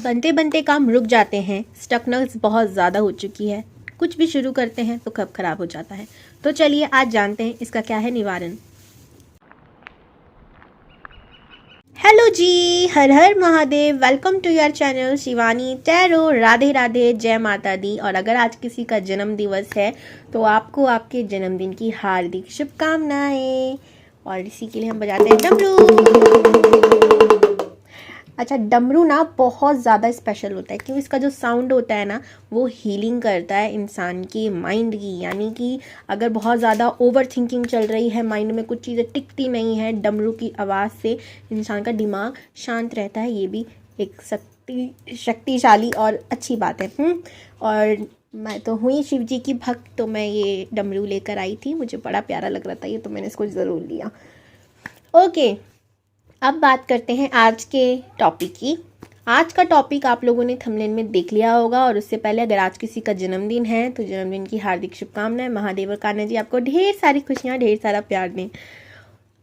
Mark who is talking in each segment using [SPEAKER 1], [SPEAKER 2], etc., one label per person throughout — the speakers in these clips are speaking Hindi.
[SPEAKER 1] बनते बनते काम रुक जाते हैं, स्टकनेस बहुत ज़्यादा हो चुकी है, कुछ भी शुरू करते हैं तो कब खराब हो जाता है। तो चलिए आज जानते हैं इसका क्या है निवारण। Hello ji, her her Mahadev. Welcome to your channel Shivani tarot. Radhe Radhe, जय माता दी। और अगर आज किसी का जन्म दिवस है तो आपको आपके जन्मदिन की हार्दिक शुभकामनाएं। और इसी के लिए हम बजाते हैं डमरू। अच्छा, डमरू ना बहुत ज़्यादा स्पेशल होता है क्योंकि इसका जो साउंड होता है ना वो हीलिंग करता है इंसान की माइंड की। यानी कि अगर बहुत ज़्यादा ओवर थिंकिंग चल रही है, माइंड में कुछ चीज़ें टिकती नहीं है, डमरू की आवाज़ से इंसान का दिमाग शांत रहता है। ये भी एक शक्तिशाली और अच्छी बात है। और मैं तो हुई शिव जी की भक्त, तो मैं ये डमरू लेकर आई थी, मुझे बड़ा प्यारा लग रहा था ये, तो मैंने इसको ज़रूर लिया। ओके, अब बात करते हैं आज के टॉपिक की। आज का टॉपिक आप लोगों ने थंबनेल में देख लिया होगा। और उससे पहले अगर आज किसी का जन्मदिन है तो जन्मदिन की हार्दिक शुभकामनाएं। महादेव और कान्हा जी आपको ढेर सारी खुशियां, ढेर सारा प्यार दें।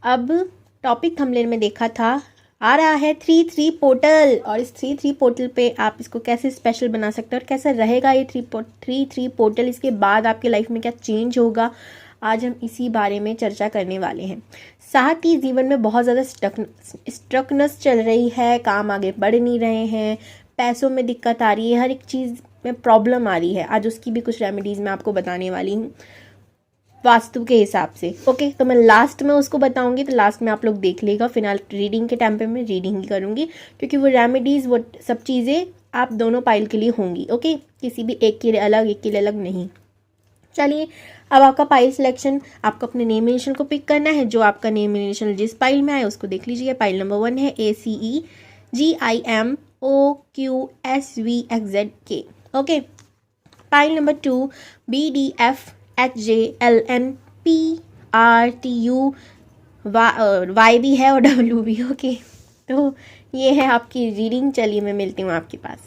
[SPEAKER 1] अब टॉपिक थंबनेल में देखा था, आ रहा है 3-3 पोर्टल। और इस 3-3 पोर्टल पे आप इसको कैसे स्पेशल बना सकते हैं और कैसे रहेगा ये 3-3 पोर्टल, इसके बाद आपके लाइफ में क्या चेंज होगा, आज हम इसी बारे में चर्चा करने वाले हैं। साथ ही जीवन में बहुत ज़्यादा स्ट्रकनेस चल रही है, काम आगे बढ़ नहीं रहे हैं, पैसों में दिक्कत आ रही है, हर एक चीज़ में प्रॉब्लम आ रही है। आज उसकी भी कुछ रेमेडीज़ मैं आपको बताने वाली हूँ वास्तु के हिसाब से। ओके, तो मैं लास्ट में उसको बताऊंगी, तो लास्ट में आप लोग देख लेगा। फिलहाल रीडिंग के टाइम पे मैं रीडिंग ही करूँगी क्योंकि वो रेमेडीज़, वो सब चीज़ें आप दोनों पाइल के लिए होंगी। ओके, किसी भी एक के लिए अलग, एक के लिए अलग नहीं। चलिए, अब आपका पाइल सिलेक्शन, आपको अपने नेम इनिशियल को पिक करना है। जो आपका नेम इनिशियल जिस पाइल में आए उसको देख लीजिए। पाइल नंबर 1 है ACEGIMOQSVXZK। Okay, pile number 2 BDFHJLNPRTU, Y भी है और डब्ल्यू भी। ओके, तो ये है आपकी रीडिंग। चलिए मैं मिलती हूँ आपके पास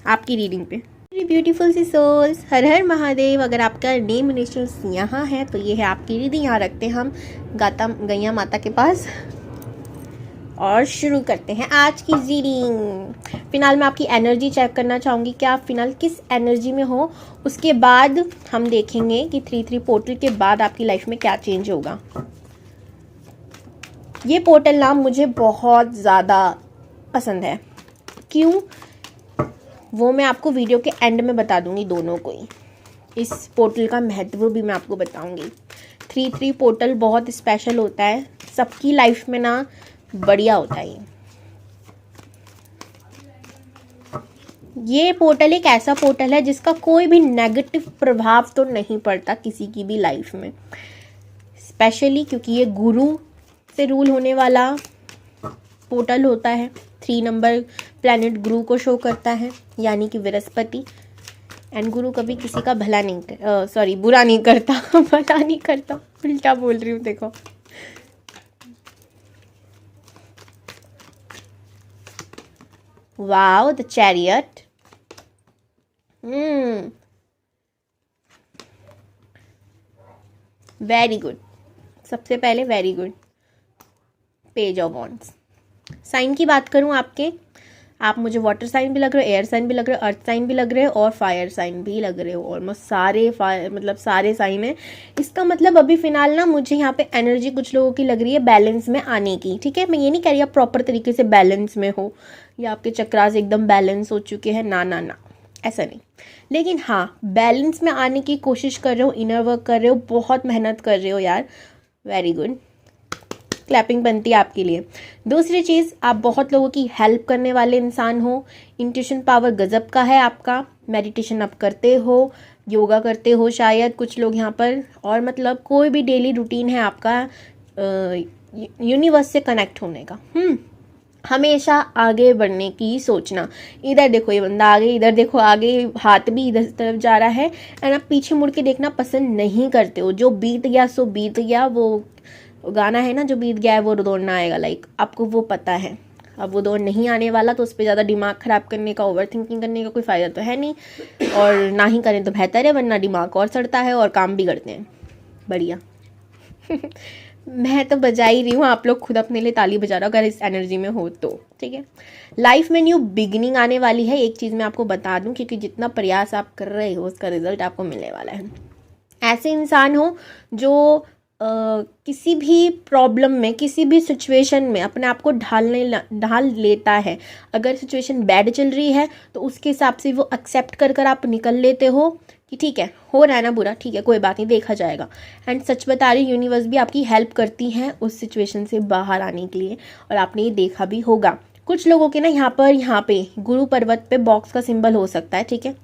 [SPEAKER 1] आपकी रीडिंग पे। ब्यूटीफुल सी सोल्स, हर हर महादेव। अगर आपका नेम इनिशियल्स यहाँ है तो ये है आपकी रीडिंग। यहाँ रखते हैं हम गैया माता के पास और शुरू करते हैं आज की रीडिंग। फिलहाल मैं आपकी एनर्जी चेक करना चाहूँगी कि आप फिलहाल किस एनर्जी में हो। उसके बाद हम देखेंगे कि 3-3 पोर्टल के बाद आपकी लाइफ में क्या चेंज होगा। ये पोर्टल नाम मुझे बहुत ज़्यादा पसंद है। क्यों, वो मैं आपको वीडियो के एंड में बता दूंगी दोनों को ही। इस पोर्टल का महत्व भी मैं आपको बताऊंगी। 3-3 पोर्टल बहुत स्पेशल होता है, सबकी लाइफ में ना बढ़िया होता है। ये पोर्टल एक ऐसा पोर्टल है जिसका कोई भी नेगेटिव प्रभाव तो नहीं पड़ता किसी की भी लाइफ में, स्पेशली क्योंकि ये गुरु से रूल होने वाला पोर्टल होता है। 3 नंबर प्लैनेट गुरु को शो करता है, यानी कि बृहस्पति। एंड गुरु कभी किसी का बुरा नहीं करता भला नहीं करता, उल्टा बोल रही हूँ। देखो, wow, the chariot. Very good. सबसे पहले very good. Page of wands. Sign की बात करूं आपके, आप मुझे वाटर साइन भी लग रहे हो, एयर साइन भी लग रहे हो, अर्थ साइन भी लग रहे हो और फायर साइन भी लग रहे हो। ऑलमोस्ट सारे सारे साइन है। इसका मतलब अभी फिलहाल ना मुझे यहाँ पे एनर्जी कुछ लोगों की लग रही है बैलेंस में आने की। ठीक है, मैं ये नहीं कह रही आप प्रॉपर तरीके से बैलेंस में हो या आपके चक्रास एकदम बैलेंस हो चुके हैं, ना ना ना, ऐसा नहीं। लेकिन हाँ, बैलेंस में आने की कोशिश कर रहे हो, इनर वर्क कर रहे हो, बहुत मेहनत कर रहे हो यार। वेरी गुड, क्लैपिंग बनती है आपके लिए। दूसरी चीज़, आप बहुत लोगों की हेल्प करने वाले इंसान हो। इंट्यूशन पावर गजब का है आपका। मेडिटेशन आप करते हो, योगा करते हो शायद कुछ लोग यहाँ पर, और मतलब कोई भी डेली रूटीन है आपका यूनिवर्स से कनेक्ट होने का। हमेशा आगे बढ़ने की सोचना। इधर देखो ये बंदा आगे, इधर देखो आगे, हाथ भी इधर तरफ जा रहा है। एंड आप पीछे मुड़ के देखना पसंद नहीं करते हो। जो बीत गया सो बीत गया, वो गाना है ना, जो बीत गया है वो दौड़ना आएगा। लाइक आपको वो पता है, अब वो दौड़ नहीं आने वाला, तो उस पर ज़्यादा दिमाग ख़राब करने का, ओवर थिंकिंग करने का कोई फ़ायदा तो है नहीं। और ना ही करें तो बेहतर है, वरना दिमाग और सड़ता है और काम बिगड़ते हैं। बढ़िया। मैं तो बजा ही रही हूँ, आप लोग खुद अपने लिए ताली बजा रहे हो अगर इस एनर्जी में हो तो, ठीक है। लाइफ में न्यू बिगिनिंग आने वाली है, एक चीज़ मैं आपको बता दूं, क्योंकि जितना प्रयास आप कर रहे हो उसका रिजल्ट आपको मिलने वाला है। ऐसे इंसान हो जो किसी भी प्रॉब्लम में, किसी भी सिचुएशन में अपने आप को ढाल लेता है। अगर सिचुएशन बैड चल रही है तो उसके हिसाब से वो एक्सेप्ट कर कर आप निकल लेते हो कि ठीक है, हो रहा है ना बुरा, ठीक है कोई बात नहीं, देखा जाएगा। एंड सच बता रही, यूनिवर्स भी आपकी हेल्प करती हैं उस सिचुएशन से बाहर आने के लिए, और आपने ये देखा भी होगा। कुछ लोगों के ना यहाँ पे गुरु पर्वत पे बॉक्स का सिंबल हो सकता है, ठीक है,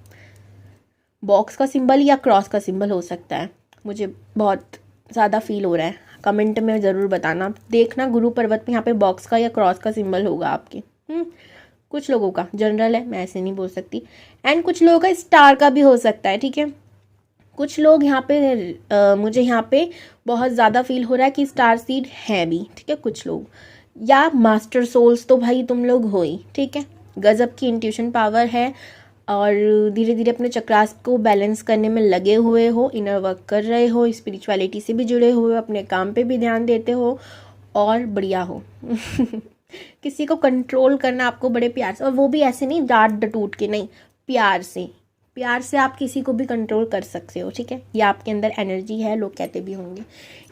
[SPEAKER 1] बॉक्स का सिंबल या क्रॉस का सिंबल हो सकता है, मुझे बहुत ज़्यादा फील हो रहा है। कमेंट में ज़रूर बताना, देखना गुरु पर्वत पे यहाँ पे बॉक्स का या क्रॉस का सिंबल होगा आपके। कुछ लोगों का, जनरल है, मैं ऐसे नहीं बोल सकती। एंड कुछ लोगों का स्टार का भी हो सकता है, ठीक है। कुछ लोग यहाँ पे मुझे यहाँ पे बहुत ज़्यादा फील हो रहा है कि स्टार सीड है भी, ठीक है। कुछ लोग या मास्टर सोल्स तो भाई तुम लोग हो ही, ठीक है। गजब की इंट्यूशन पावर है और धीरे धीरे अपने चक्रास को बैलेंस करने में लगे हुए हो, इनर वर्क कर रहे हो, स्पिरिचुअलिटी से भी जुड़े हुए हो, अपने काम पे भी ध्यान देते हो और बढ़िया हो। किसी को कंट्रोल करना आपको बड़े प्यार से, और वो भी ऐसे नहीं डांट डटूट के, नहीं, प्यार से। प्यार से आप किसी को भी कंट्रोल कर सकते हो, ठीक है। ये आपके अंदर एनर्जी है, लोग कहते भी होंगे।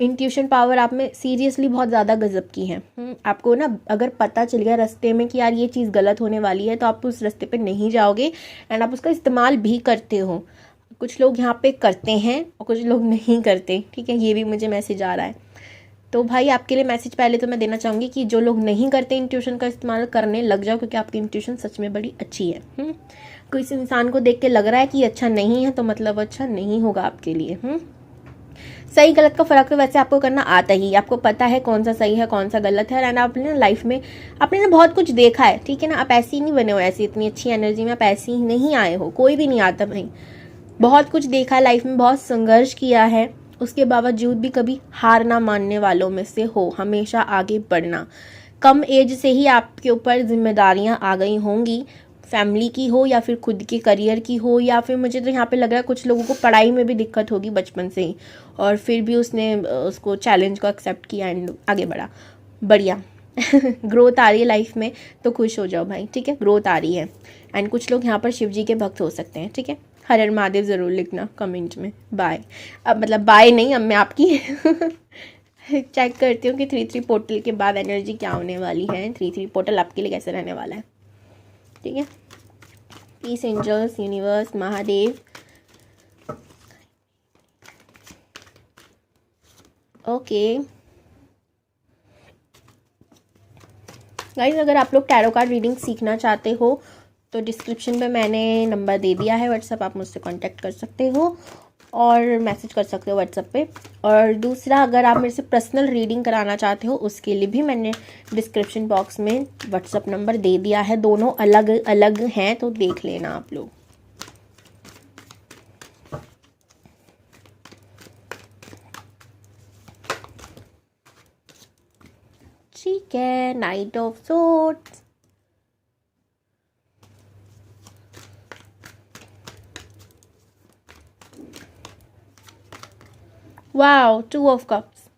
[SPEAKER 1] इंट्यूशन पावर आप में सीरियसली बहुत ज़्यादा गजब की है। आपको ना अगर पता चल गया रास्ते में कि यार ये चीज़ गलत होने वाली है, तो आप उस रास्ते पे नहीं जाओगे एंड आप उसका इस्तेमाल भी करते हो। कुछ लोग यहाँ पे करते हैं और कुछ लोग नहीं करते, ठीक है। ये भी मुझे मैसेज आ रहा है। तो भाई आपके लिए मैसेज पहले तो मैं देना चाहूँगी कि जो लोग नहीं करते इंट्यूशन का इस्तेमाल करने लग जाओ, क्योंकि आपकी इंट्यूशन सच में बड़ी अच्छी है। किसी इंसान को देख के लग रहा है कि अच्छा नहीं है, तो मतलब अच्छा नहीं होगा आपके लिए। सही गलत का फ़र्क तो वैसे आपको करना आता ही, आपको पता है कौन सा सही है कौन सा गलत है। एंड आपने ना लाइफ में आपने ना बहुत कुछ देखा है, ठीक है ना। आप ऐसे ही नहीं बने हो, ऐसी इतनी अच्छी एनर्जी में आप ऐसे ही नहीं आए हो, कोई भी नहीं आता भाई। बहुत कुछ देखा है लाइफ में, बहुत संघर्ष किया है, उसके बावजूद भी कभी हार ना मानने वालों में से हो, हमेशा आगे बढ़ना। कम एज से ही आपके ऊपर जिम्मेदारियां आ गई होंगी, फैमिली की हो या फिर खुद के करियर की हो, या फिर मुझे तो यहाँ पे लग रहा है कुछ लोगों को पढ़ाई में भी दिक्कत होगी बचपन से ही, और फिर भी उसने उसको चैलेंज को एक्सेप्ट किया एंड आगे बढ़ा। बढ़िया। ग्रोथ आ रही है लाइफ में, तो खुश हो जाओ भाई, ठीक है, ग्रोथ आ रही है। एंड कुछ लोग यहाँ पर शिव जी के भक्त हो सकते हैं, ठीक है। हर हर महादेव ज़रूर लिखना कमेंट में। बाय। अब मतलब बाय नहीं, अब मैं आपकी चेक करती हूँ कि 3-3 पोर्टल के बाद एनर्जी क्या होने वाली है, 3-3 पोर्टल आपके लिए कैसे रहने वाला है, ठीक है। Peace, angels, universe, Mahadev. Okay guys, अगर आप लोग टैरो कार्ड रीडिंग सीखना चाहते हो तो डिस्क्रिप्शन में मैंने नंबर दे दिया है व्हाट्सएप, आप मुझसे कांटेक्ट कर सकते हो और मैसेज कर सकते हो व्हाट्सएप पे। और दूसरा, अगर आप मेरे से पर्सनल रीडिंग कराना चाहते हो उसके लिए भी मैंने डिस्क्रिप्शन बॉक्स में व्हाट्सएप नंबर दे दिया है, दोनों अलग अलग हैं, तो देख लेना आप लोग। ठीक है, night of swords, wow, 2 of cups.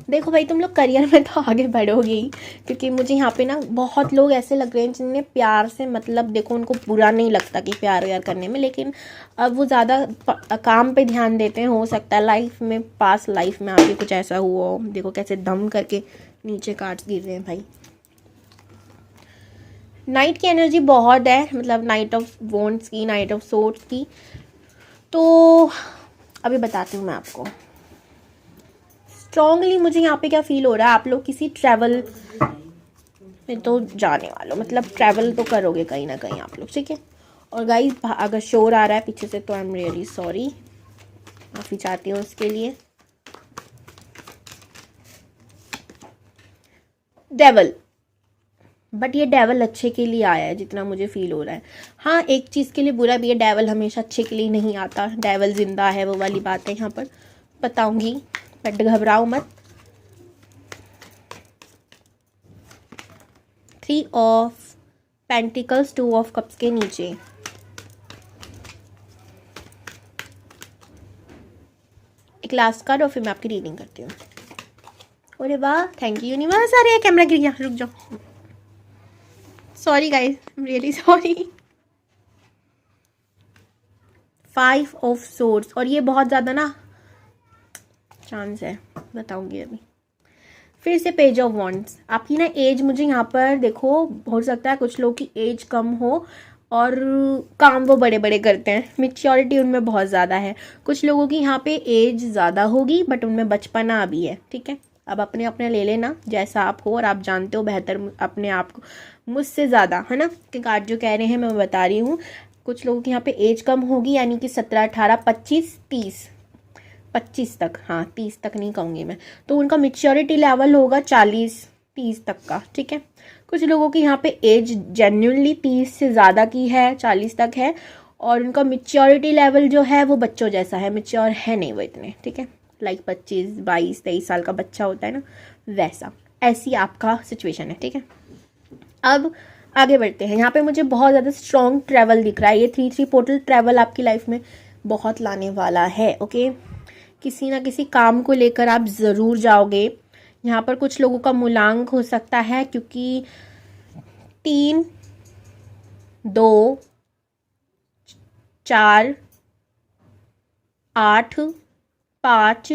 [SPEAKER 1] देखो भाई, तुम लोग करियर में तो आगे बढ़ोगे ही, क्योंकि मुझे यहाँ पे ना बहुत लोग ऐसे लग रहे हैं जिन्हें प्यार से मतलब, देखो उनको बुरा नहीं लगता कि प्यार व्यार करने में, लेकिन अब वो ज़्यादा काम पे ध्यान देते हैं। हो सकता है लाइफ में, पास लाइफ में आगे कुछ ऐसा हुआ हो। देखो कैसे दम करके नीचे कार्ड्स गिर रहे हैं भाई। नाइट की एनर्जी बहुत है, मतलब नाइट ऑफ वॉन्ड्स की, नाइट ऑफ सोर्ड्स की। तो अभी बताती हूँ मैं आपको स्ट्रॉन्गली मुझे यहाँ पे क्या फील हो रहा है। आप लोग किसी ट्रैवल में तो जाने वाले हो, मतलब ट्रैवल तो करोगे कहीं ना कहीं आप लोग, ठीक है। और गाइस, अगर शोर आ रहा है पीछे से तो आई एम रियली सॉरी, माफ़ी चाहती हूँ उसके लिए। डेवल, बट ये डेवल अच्छे के लिए आया है जितना मुझे फील हो रहा है। हाँ, एक चीज़ के लिए बुरा भी है, डेवल हमेशा अच्छे के लिए नहीं आता, डेवल जिंदा है, वो वाली बात है यहाँ पर बताऊंगी, बट घबराओ मत। 3 ऑफ पेंटिकल्स, 2 ऑफ कप्स के नीचे एक लास्ट कार्ड और फिर मैं आपकी रीडिंग करती हूँ। अरे वाह, थैंक यू यूनिवर्स। अरे कैमरा गिर गया, रुक जाओ, sorry guys, I am really sorry. 5 of source, और ये बहुत ज़्यादा ना चांस है, बताऊंगी अभी। फिर से पेज ऑफ वॉन्ड्स। आपकी ना एज, मुझे यहाँ पर देखो, हो सकता है कुछ लोग की एज कम हो और काम वो बड़े बड़े करते हैं, मेच्योरिटी उनमें बहुत ज़्यादा है। कुछ लोगों की यहाँ पे एज ज़्यादा होगी बट उनमें बचपना अभी है, ठीक है। अब अपने अपने ले लेना जैसा आप हो, और आप जानते हो बेहतर अपने आप को मुझसे ज़्यादा, है ना। कि कार्ड जो कह रहे हैं मैं बता रही हूँ। कुछ लोगों की यहाँ पे एज कम होगी, यानी कि 17, 18, 25, 30, 25 तक, हाँ 30 तक नहीं कहूँगी मैं, तो उनका मेच्योरिटी लेवल होगा 40, 30 तक का, ठीक है। कुछ लोगों की यहाँ पे एज जेन्युइनली 30 से ज़्यादा की है, 40 तक है, और उनका मेच्योरिटी लेवल जो है वो बच्चों जैसा है, मेच्योर है नहीं वो इतने, ठीक है। लाइक 25, 22, 23 साल का बच्चा होता है ना, वैसा। ऐसी आपका सिचुएशन है, ठीक है। अब आगे बढ़ते हैं। यहाँ पे मुझे बहुत ज़्यादा स्ट्रॉन्ग ट्रैवल दिख रहा है। ये 3-3 पोर्टल ट्रैवल आपकी लाइफ में बहुत लाने वाला है, ओके। किसी ना किसी काम को लेकर आप ज़रूर जाओगे। यहाँ पर कुछ लोगों का मूलांक हो सकता है, क्योंकि 3, 2, 4, 8, 5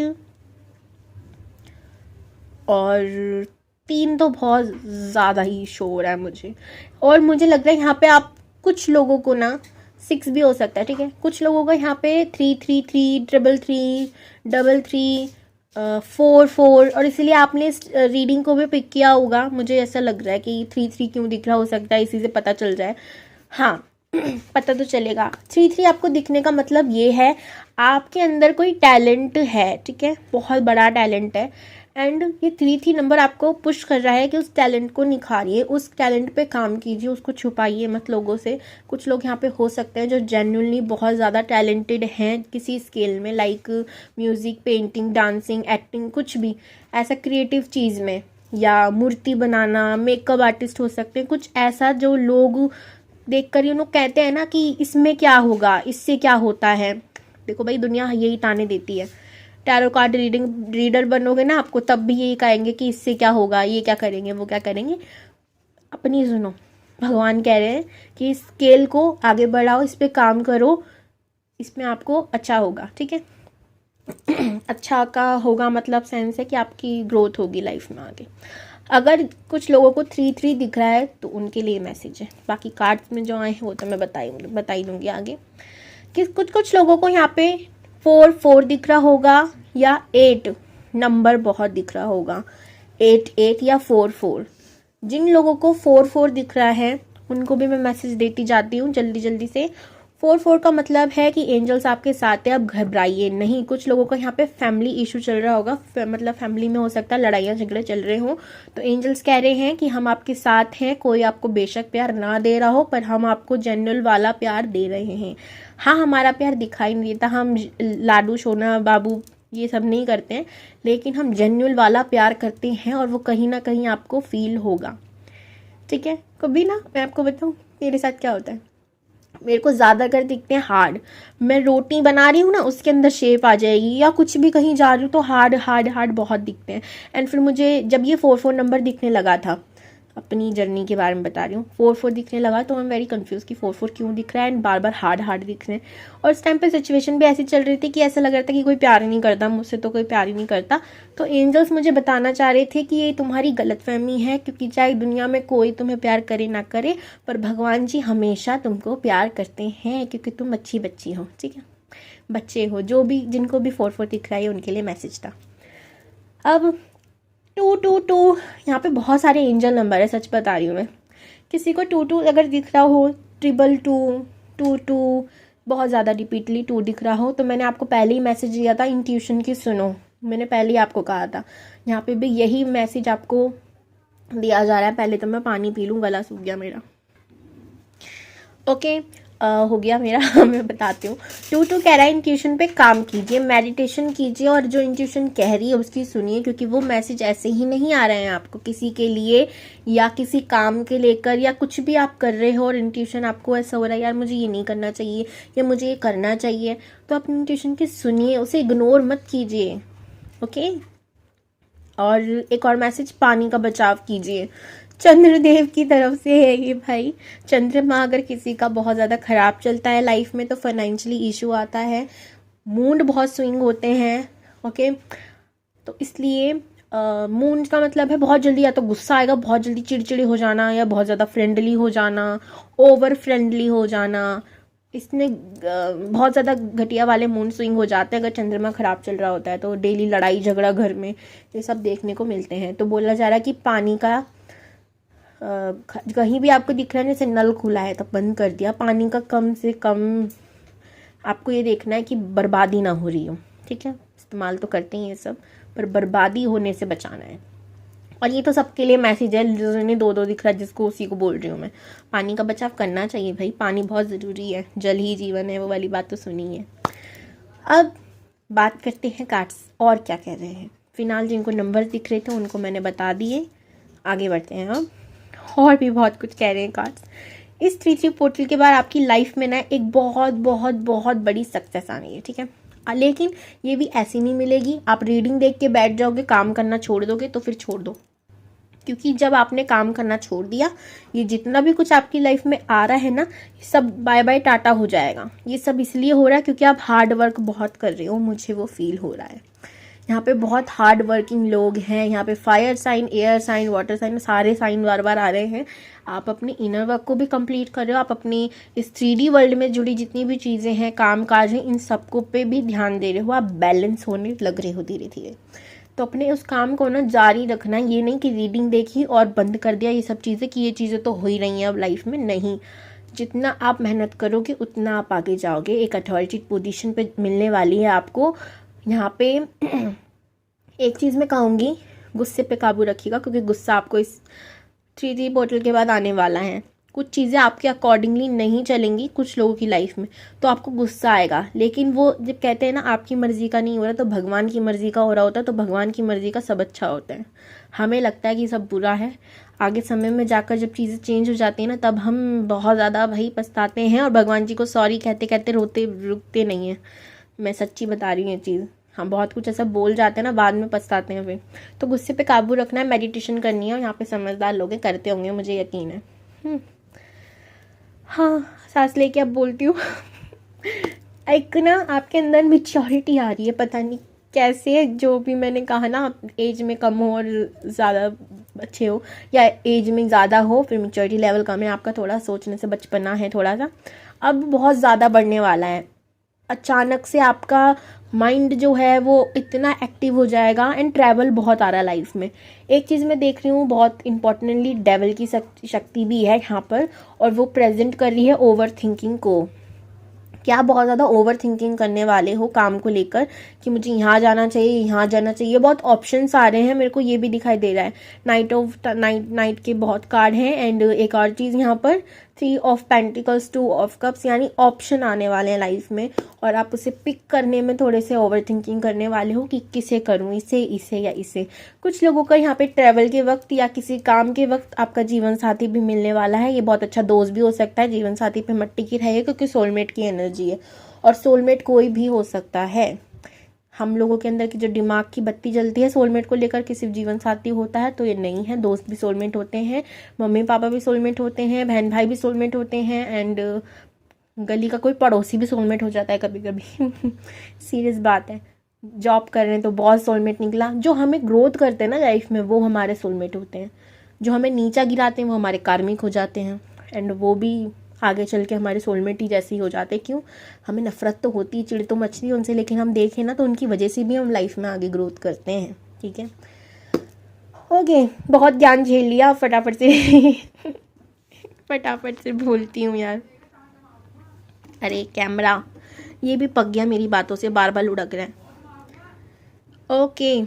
[SPEAKER 1] और 3 तो बहुत ज़्यादा ही शोर है मुझे। और मुझे लग रहा है यहाँ पे आप कुछ लोगों को ना 6 भी हो सकता है, ठीक है। कुछ लोगों का यहाँ पे 333, 333, 33, 44, और इसीलिए आपने इस रीडिंग को भी पिक किया होगा। मुझे ऐसा लग रहा है कि 3-3 क्यों दिख रहा हो सकता है, इसी से पता चल जाए। हाँ पता तो चलेगा। 3-3 आपको दिखने का मतलब ये है आपके अंदर कोई टैलेंट है, ठीक है, बहुत बड़ा टैलेंट है। एंड ये 3-3 नंबर आपको पुश कर रहा है कि उस टैलेंट को निखारिए, उस टैलेंट पे काम कीजिए, उसको छुपाइए मत लोगों से। कुछ लोग यहाँ पे हो सकते हैं जो जेन्युइनली बहुत ज़्यादा टैलेंटेड हैं किसी स्केल में, like music, painting, dancing, acting, कुछ भी ऐसा क्रिएटिव चीज़ में, या मूर्ति बनाना, मेकअप आर्टिस्ट हो सकते हैं, कुछ ऐसा जो लोग देख कर लोग कहते हैं ना कि इसमें क्या होगा, इससे क्या होता है। देखो भाई, दुनिया यही ताने देती है। टैरो कार्ड रीडर बनोगे ना, आपको तब भी यही कहेंगे कि इससे क्या होगा, ये क्या करेंगे, वो क्या करेंगे। अपनी सुनो, भगवान कह रहे हैं कि इस स्केल को आगे बढ़ाओ, इस पे काम करो, इसमें आपको अच्छा होगा, ठीक है। अच्छा का होगा मतलब सेंस है कि आपकी ग्रोथ होगी लाइफ में आगे। अगर कुछ लोगों को 3-3 दिख रहा है तो उनके लिए मैसेज है। बाकी कार्ड्स में जो आए हैं वो तो मैं बता ही दूंगी आगे। कि कुछ लोगों को यहाँ पे 4-4 दिख रहा होगा, या 8 नंबर बहुत दिख रहा होगा, 8-8 या 4-4। जिन लोगों को 4-4 दिख रहा है उनको भी मैं मैसेज देती जाती हूँ जल्दी जल्दी से। 4-4 का मतलब है कि एंजल्स आपके साथ है, अब घबराइए नहीं। कुछ लोगों का यहाँ पे फैमिली इशू चल रहा होगा, मतलब फैमिली में हो सकता है लड़ाइयाँ झगड़े चल रहे हों, तो एंजल्स कह रहे हैं कि हम आपके साथ हैं। कोई आपको बेशक प्यार ना दे रहा हो, पर हम आपको जेन्युइन वाला प्यार दे रहे हैं। हाँ, हमारा प्यार दिखाई नहीं देता, हम लाडू सोना बाबू ये सब नहीं करते हैं, लेकिन हम जेन्युइन वाला प्यार करते हैं, और वो कहीं ना कहीं आपको फील होगा, ठीक है। कभी ना मैं आपको बताऊँ मेरे साथ क्या होता है, मेरे को ज़्यादातर दिखते हैं हार्ड। मैं रोटी बना रही हूँ ना, उसके अंदर शेप आ जाएगी, या कुछ भी कहीं जा रही हूँ तो हार्ड हार्ड हार्ड बहुत दिखते हैं। एंड फिर मुझे जब ये 4-4 नंबर दिखने लगा था, अपनी जर्नी के बारे में बता रही हूँ, 4-4 दिखने लगा तो मैं वेरी कंफ्यूज कि 4-4 क्यों दिख रहा है, and bar bar hard hard दिख रहे हैं। और इस टाइम पे सिचुएशन भी ऐसी चल रही थी कि ऐसा लग रहा था कि कोई प्यार ही नहीं करता मुझसे, तो कोई प्यार ही नहीं करता। तो एंजल्स मुझे बताना चाह रहे थे कि ये तुम्हारी गलतफहमी है, क्योंकि चाहे दुनिया में कोई तुम्हें प्यार करे ना करे, पर भगवान जी हमेशा तुमको प्यार करते हैं, क्योंकि तुम अच्छी बच्ची हो, ठीक है, बच्चे हो। जो भी जिनको भी 4-4 दिख रहा है उनके लिए मैसेज था। अब 222 यहाँ पे बहुत सारे एंजल नंबर है, सच बता रही हूँ मैं। किसी को 22 अगर दिख रहा हो, 222, 22 बहुत ज़्यादा रिपीटली 2 दिख रहा हो, तो मैंने आपको पहले ही मैसेज दिया था इंट्यूशन की सुनो, मैंने पहले ही आपको कहा था। यहाँ पे भी यही मैसेज आपको दिया जा रहा है। पहले तो मैं पानी पी लूँ, गला सूख गया मेरा। ओके, हो गया मेरा। मैं बताती हूँ। 2-2 कह रहा है इंट्यूशन पे काम कीजिए, मेडिटेशन कीजिए, और जो इंट्यूशन कह रही है उसकी सुनिए, क्योंकि वो मैसेज ऐसे ही नहीं आ रहे हैं आपको किसी के लिए या किसी काम के लेकर, या कुछ भी आप कर रहे हो और इंट्यूशन आपको ऐसा हो रहा है यार मुझे ये नहीं करना चाहिए या मुझे ये करना चाहिए, तो आप इंट्यूशन की सुनिए, उसे इग्नोर मत कीजिए, ओके। और एक और मैसेज, पानी का बचाव कीजिए, चंद्रदेव की तरफ से है ये भाई। चंद्रमा अगर किसी का बहुत ज़्यादा ख़राब चलता है लाइफ में तो फाइनेंशियली इशू आता है, मूड बहुत स्विंग होते हैं। ओके, तो इसलिए मून का मतलब है बहुत जल्दी या तो गुस्सा आएगा, बहुत जल्दी चिड़चिड़ी हो जाना, या बहुत ज़्यादा फ्रेंडली हो जाना, ओवर फ्रेंडली हो जाना। इसमें बहुत ज़्यादा घटिया वाले मूड स्विंग हो जाते हैं अगर चंद्रमा ख़राब चल रहा होता है, तो डेली लड़ाई झगड़ा घर में, ये सब देखने को मिलते हैं। तो बोला जा रहा है कि पानी का कहीं भी आपको दिख रहा है जैसे नल खुला है तो बंद कर दिया, पानी का कम से कम आपको ये देखना है कि बर्बादी ना हो रही हो। ठीक है, इस्तेमाल तो करते हैं ये सब, पर बर्बादी होने से बचाना है। और ये तो सबके लिए मैसेज है, जिन्हें दो दिख रहा है जिसको उसी को बोल रही हूँ मैं। पानी का बचाव करना चाहिए भाई, पानी बहुत ज़रूरी है, जल ही जीवन है, वो वाली बात तो सुनी है। अब बात करते हैं कार्ड्स और क्या कह रहे हैं। फिलहाल जिनको नंबर दिख रहे थे उनको मैंने बता दिए, आगे बढ़ते हैं। अब और भी बहुत कुछ कह रहे हैं कार्ड्स। इस 3-3 पोर्टल के बाद आपकी लाइफ में ना एक बहुत बहुत बहुत बड़ी सक्सेस आनी है। ठीक है, लेकिन ये भी ऐसी नहीं मिलेगी आप रीडिंग देख के बैठ जाओगे, काम करना छोड़ दोगे तो फिर छोड़ दो, क्योंकि जब आपने काम करना छोड़ दिया, ये जितना भी कुछ आपकी लाइफ में आ रहा है ना, ये सब बाय बाय टाटा हो जाएगा। ये सब इसलिए हो रहा है क्योंकि आप हार्ड वर्क बहुत कर रहे हो, मुझे वो फील हो रहा है। यहाँ पे बहुत हार्ड वर्किंग लोग हैं, यहाँ पे fire sign, air sign, water sign, सारे साइन बार बार आ रहे हैं। आप अपने इनर वर्क को भी कंप्लीट कर रहे हो, आप अपनी इस 3D वर्ल्ड में जुड़ी जितनी भी चीज़ें हैं, काम काज हैं, इन सबको पे भी ध्यान दे रहे हो, आप बैलेंस होने लग रहे हो धीरे धीरे। तो अपने उस काम को ना जारी रखना, ये नहीं कि रीडिंग देखी और बंद कर दिया ये सब चीज़ें कि ये चीज़ें तो हो ही रही हैं अब लाइफ में। नहीं, जितना आप मेहनत करोगे उतना आप आगे जाओगे, एक अथॉरिटी पोजीशन पे मिलने वाली है आपको। यहाँ पे एक चीज़ मैं कहूँगी, गुस्से पे काबू रखिएगा, क्योंकि गुस्सा आपको इस 3-3 पोर्टल के बाद आने वाला है। कुछ चीज़ें आपके अकॉर्डिंगली नहीं चलेंगी कुछ लोगों की लाइफ में, तो आपको गुस्सा आएगा। लेकिन वो जब कहते हैं ना आपकी मर्ज़ी का नहीं हो रहा तो भगवान की मर्ज़ी का हो रहा होता है, तो भगवान की मर्ज़ी का सब अच्छा होता है। हमें लगता है कि सब बुरा है, आगे समय में जाकर जब चीज़ें चेंज हो जाती हैं ना, तब हम बहुत ज़्यादा भाई पछताते हैं, और भगवान जी को सॉरी कहते कहते रोते रुकते नहीं हैं। मैं सच्ची बता रही हूँ ये चीज़। हम बहुत कुछ ऐसा बोल जाते हैं ना, बाद में पछताते हैं फिर। तो गुस्से पे काबू रखना है, मेडिटेशन करनी है, और यहाँ पे समझदार लोग करते होंगे, मुझे यकीन है। हाँ, सांस लेके अब बोलती हूँ। एक ना आपके अंदर मैच्योरिटी आ रही है, पता नहीं कैसे। जो भी मैंने कहा ना, एज में कम हो और ज़्यादा अच्छे हो, या एज में ज़्यादा हो फिर मैच्योरिटी लेवल कम है आपका, थोड़ा सोचने से बचपना है थोड़ा सा, अब बहुत ज़्यादा बढ़ने वाला है। अचानक से आपका माइंड जो है वो इतना एक्टिव हो जाएगा, एंड ट्रैवल बहुत आ रहा है लाइफ में। एक चीज़ मैं देख रही हूँ बहुत इंपॉर्टेंटली, डेविल की शक्ति भी है यहाँ पर, और वो प्रेजेंट कर रही है ओवर थिंकिंग को। क्या बहुत ज़्यादा ओवर थिंकिंग करने वाले हो काम को लेकर, कि मुझे यहाँ जाना चाहिए, यहाँ जाना चाहिए, बहुत ऑप्शंस आ रहे हैं। मेरे को ये भी दिखाई दे रहा है, नाइट के बहुत कार्ड हैं। एंड एक और चीज़ यहाँ पर 3 ऑफ पेंटिकल्स, 2 ऑफ कप्स, यानी ऑप्शन आने वाले हैं लाइफ में, और आप उसे पिक करने में थोड़े से ओवर थिंकिंग करने वाले हो कि किसे करूँ, इसे या इसे। कुछ लोगों का यहाँ पे ट्रैवल के वक्त या किसी काम के वक्त आपका जीवन साथी भी मिलने वाला है। ये बहुत अच्छा दोस्त भी हो सकता है, जीवन साथी पे मट्टी की रहेगा, क्योंकि सोलमेट की एनर्जी है, और सोलमेट कोई भी हो सकता है। हम लोगों के अंदर की जो दिमाग की बत्ती जलती है सोलमेट को लेकर कि सिर्फ जीवन साथी होता है, तो ये नहीं है। दोस्त भी सोलमेट होते हैं, मम्मी पापा भी सोलमेट होते हैं, बहन भाई भी सोलमेट होते हैं, एंड गली का कोई पड़ोसी भी सोलमेट हो जाता है कभी कभी। सीरियस बात है। जॉब कर रहे हैं तो बहुत सोलमेट निकला। जो हमें ग्रोथ करते हैं ना लाइफ में, वो हमारे सोलमेट होते हैं। जो हमें नीचा गिराते हैं वो हमारे कार्मिक हो जाते हैं, एंड वो भी आगे चल के हमारे सोलमेट ही जैसे ही हो जाते हैं। क्यों? हमें नफरत तो होती है, चिड़ तो मचती है उनसे, लेकिन हम देखें ना तो उनकी वजह से भी हम लाइफ में आगे ग्रोथ करते हैं। ठीक है, ओके, बहुत ज्ञान झेल लिया, फटाफट से फटाफट से भूलती हूँ यार। अरे कैमरा, ये भी पक गया मेरी बातों से, बार बार लुढ़क रहा है। ओके,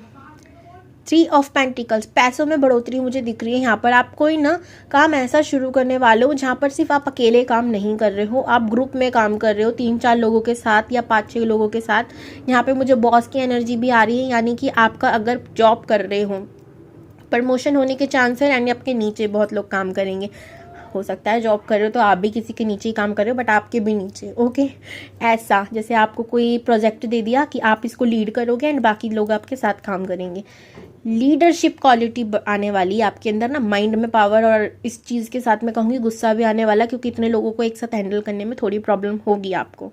[SPEAKER 1] 3 ऑफ पेंटिकल्स, पैसों में बढ़ोतरी मुझे दिख रही है यहाँ पर। आप कोई ना काम ऐसा शुरू करने वाले हो जहाँ पर सिर्फ आप अकेले काम नहीं कर रहे हो, आप ग्रुप में काम कर रहे हो, 3-4 लोगों के साथ या 5-6 लोगों के साथ। यहाँ पे मुझे बॉस की एनर्जी भी आ रही है, यानी कि आपका अगर जॉब कर रहे हो, प्रमोशन होने के चांस है, यानी आपके नीचे बहुत लोग काम करेंगे। हो सकता है जॉब कर रहे हो तो आप भी किसी के नीचे ही काम कर रहे हो, बट आपके भी नीचे। ओके, ऐसा जैसे आपको कोई प्रोजेक्ट दे दिया कि आप इसको लीड करोगे एंड बाकी लोग आपके साथ काम करेंगे। लीडरशिप क्वालिटी आने वाली है आपके अंदर ना, माइंड में पावर, और इस चीज़ के साथ मैं कहूँगी गुस्सा भी आने वाला, क्योंकि इतने लोगों को एक साथ हैंडल करने में थोड़ी प्रॉब्लम होगी आपको।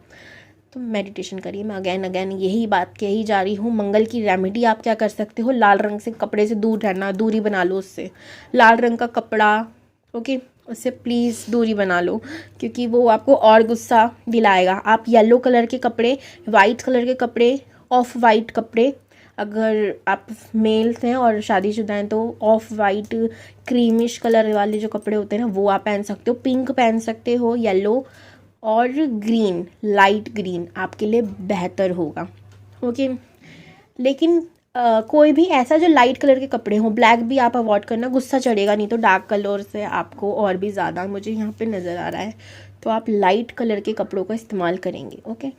[SPEAKER 1] तो मेडिटेशन करिए। मैं अगैन अगैन यही बात कही जा रही हूँ। मंगल की रेमेडी आप क्या कर सकते हो, लाल रंग से कपड़े से दूर रहना, दूरी बना लो उससे। लाल रंग का कपड़ा, ओके, उससे प्लीज़ दूरी बना लो, क्योंकि वो आपको और गुस्सा दिलाएगा। आप येलो कलर के कपड़े, वाइट कलर के कपड़े, ऑफ वाइट कपड़े, अगर आप मेल्स हैं और शादीशुदा हैं तो ऑफ वाइट क्रीमिश कलर वाले जो कपड़े होते हैं ना वो आप पहन सकते हो। पिंक पहन सकते हो, येलो और ग्रीन, लाइट ग्रीन आपके लिए बेहतर होगा, ओके। लेकिन कोई भी ऐसा जो लाइट कलर के कपड़े हों, ब्लैक भी आप अवॉइड करना, गुस्सा चढ़ेगा, नहीं तो डार्क कलर से आपको और भी ज़्यादा मुझे यहाँ पे नज़र आ रहा है। तो आप लाइट कलर के कपड़ों का इस्तेमाल करेंगे, ओके।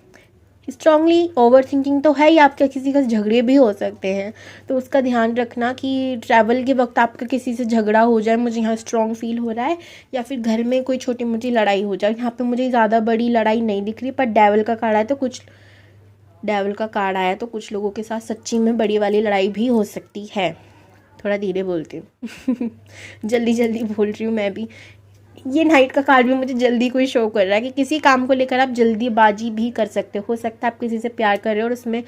[SPEAKER 1] स्ट्रांगली ओवर थिंकिंग तो है ही, आपका किसी का झगड़े भी हो सकते हैं, तो उसका ध्यान रखना कि ट्रैवल के वक्त आपका किसी से झगड़ा हो जाए, मुझे यहाँ स्ट्रॉन्ग फील हो रहा है, या फिर घर में कोई छोटी मोटी लड़ाई हो जाए। यहाँ पे मुझे ज़्यादा बड़ी लड़ाई नहीं दिख रही, पर डेविल का कार्ड आया तो कुछ लोगों के साथ सच्ची में बड़ी वाली लड़ाई भी हो सकती है। थोड़ा धीरे बोलती हूँ जल्दी जल्दी बोल रही हूँ मैं भी। ये नाइट का कार्ड भी मुझे जल्दी कोई शो कर रहा है कि किसी काम को लेकर आप जल्दीबाजी भी कर सकते हो सकता है आप किसी से प्यार कर रहे हो और उसमें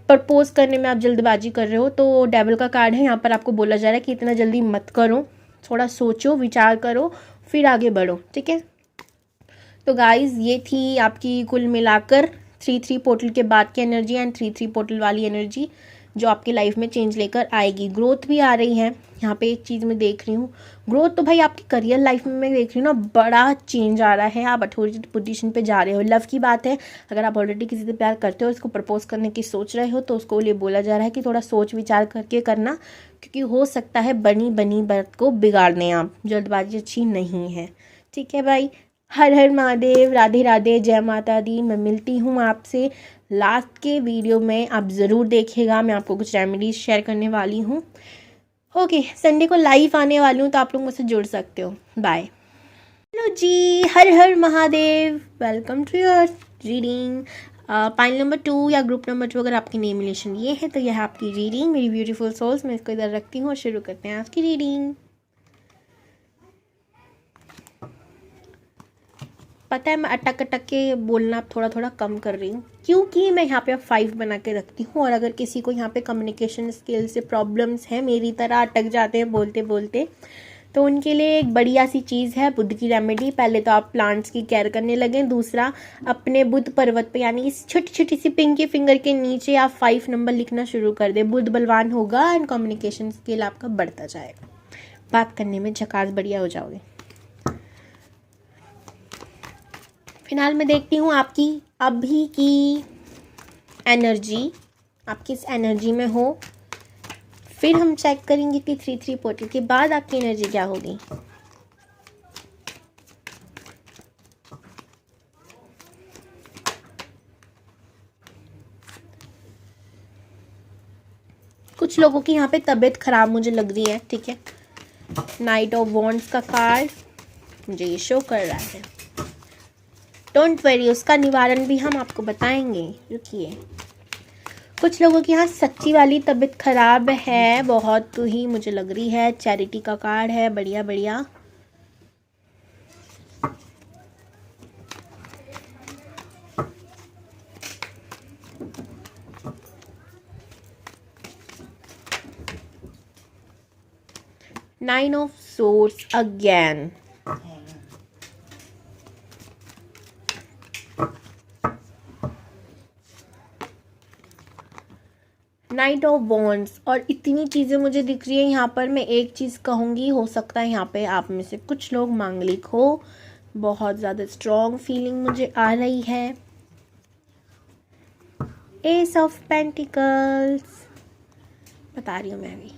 [SPEAKER 1] प्रपोज करने में आप जल्दबाजी कर रहे हो, तो डेविल का कार्ड है। यहाँ पर आपको बोला जा रहा है कि इतना जल्दी मत करो, थोड़ा सोचो, विचार करो, फिर आगे बढ़ो, ठीक है। तो गाइज ये थी आपकी कुल मिलाकर 3-3 पोर्टल के बाद की एनर्जी एंड 3-3 पोर्टल वाली एनर्जी जो आपके लाइफ में चेंज लेकर आएगी। ग्रोथ भी आ रही है यहाँ पे, एक चीज़ मैं देख रही हूँ, ग्रोथ तो भाई आपकी करियर लाइफ में मैं देख रही हूँ ना, बड़ा चेंज आ रहा है, आप अथॉरिटी पोजीशन पे जा रहे हो। लव की बात है, अगर आप ऑलरेडी किसी से प्यार करते हो, उसको प्रपोज करने की सोच रहे हो, तो उसको लिए बोला जा रहा है कि थोड़ा सोच विचार करके करना, क्योंकि हो सकता है बनी बनी बात को बिगाड़ने आप, जल्दबाजी अच्छी नहीं है, ठीक है भाई। हर हर महादेव, राधे राधे, जय माता दी। मैं मिलती हूँ आपसे लास्ट के वीडियो में, आप ज़रूर देखिएगा, मैं आपको कुछ रेमेडीज शेयर करने वाली हूँ, ओके। संडे को लाइव आने वाली हूँ, तो आप लोग मुझसे जुड़ सकते हो। Bye. Hello ji, her her Mahadev, welcome to your reading. Pile number 2 या ग्रुप नंबर 2 अगर आपकी नेम रिलेशन ये है तो यह है आपकी रीडिंग, मेरी ब्यूटीफुल सोल्स। मैं इसको इधर रखती हूँ और शुरू करते हैं आपकी रीडिंग। पता है मैं अटक अटक के बोलना थोड़ा थोड़ा कम कर रही हूँ, क्योंकि मैं यहाँ पे अब 5 बना के रखती हूँ, और अगर किसी को यहाँ पे कम्युनिकेशन स्किल से प्रॉब्लम्स है, मेरी तरह अटक जाते हैं बोलते बोलते, तो उनके लिए एक बढ़िया सी चीज़ है बुध की रेमेडी। पहले तो आप प्लांट्स की केयर करने लगें, दूसरा अपने बुध पर्वत पे यानी इस छोटी छोटी सी पिंकी फिंगर के नीचे आप 5 नंबर लिखना शुरू कर दें। बुध बलवान होगा एंड कम्युनिकेशन स्किल आपका बढ़ता जाएगा, बात करने में झकास बढ़िया हो जाओगे। फिलहाल मैं देखती हूँ आपकी अभी की एनर्जी, आप किस एनर्जी में हो, फिर हम चेक करेंगे कि 3-3 पोर्टल के बाद आपकी एनर्जी क्या होगी। कुछ लोगों की यहाँ पे तबीयत खराब मुझे लग रही है, ठीक है। नाइट ऑफ वॉन्ड्स का कार्ड मुझे ये शो कर रहा है, डोंट वरी, उसका निवारण भी हम आपको बताएंगे, रुकिए। कुछ लोगों की यहाँ सच्ची वाली तबीयत खराब है, बहुत ही मुझे लग रही है। चैरिटी का कार्ड है, बढ़िया बढ़िया। Nine of swords again, night of wands, और इतनी चीज़ें मुझे दिख रही है यहाँ पर। मैं एक चीज़ कहूँगी, हो सकता है यहाँ पे आप में से कुछ लोग मांगलिक हो, बहुत ज़्यादा स्ट्रॉन्ग फीलिंग मुझे आ रही है। एस ऑफ पेंटिकल्स, बता रही हूँ मैं भी।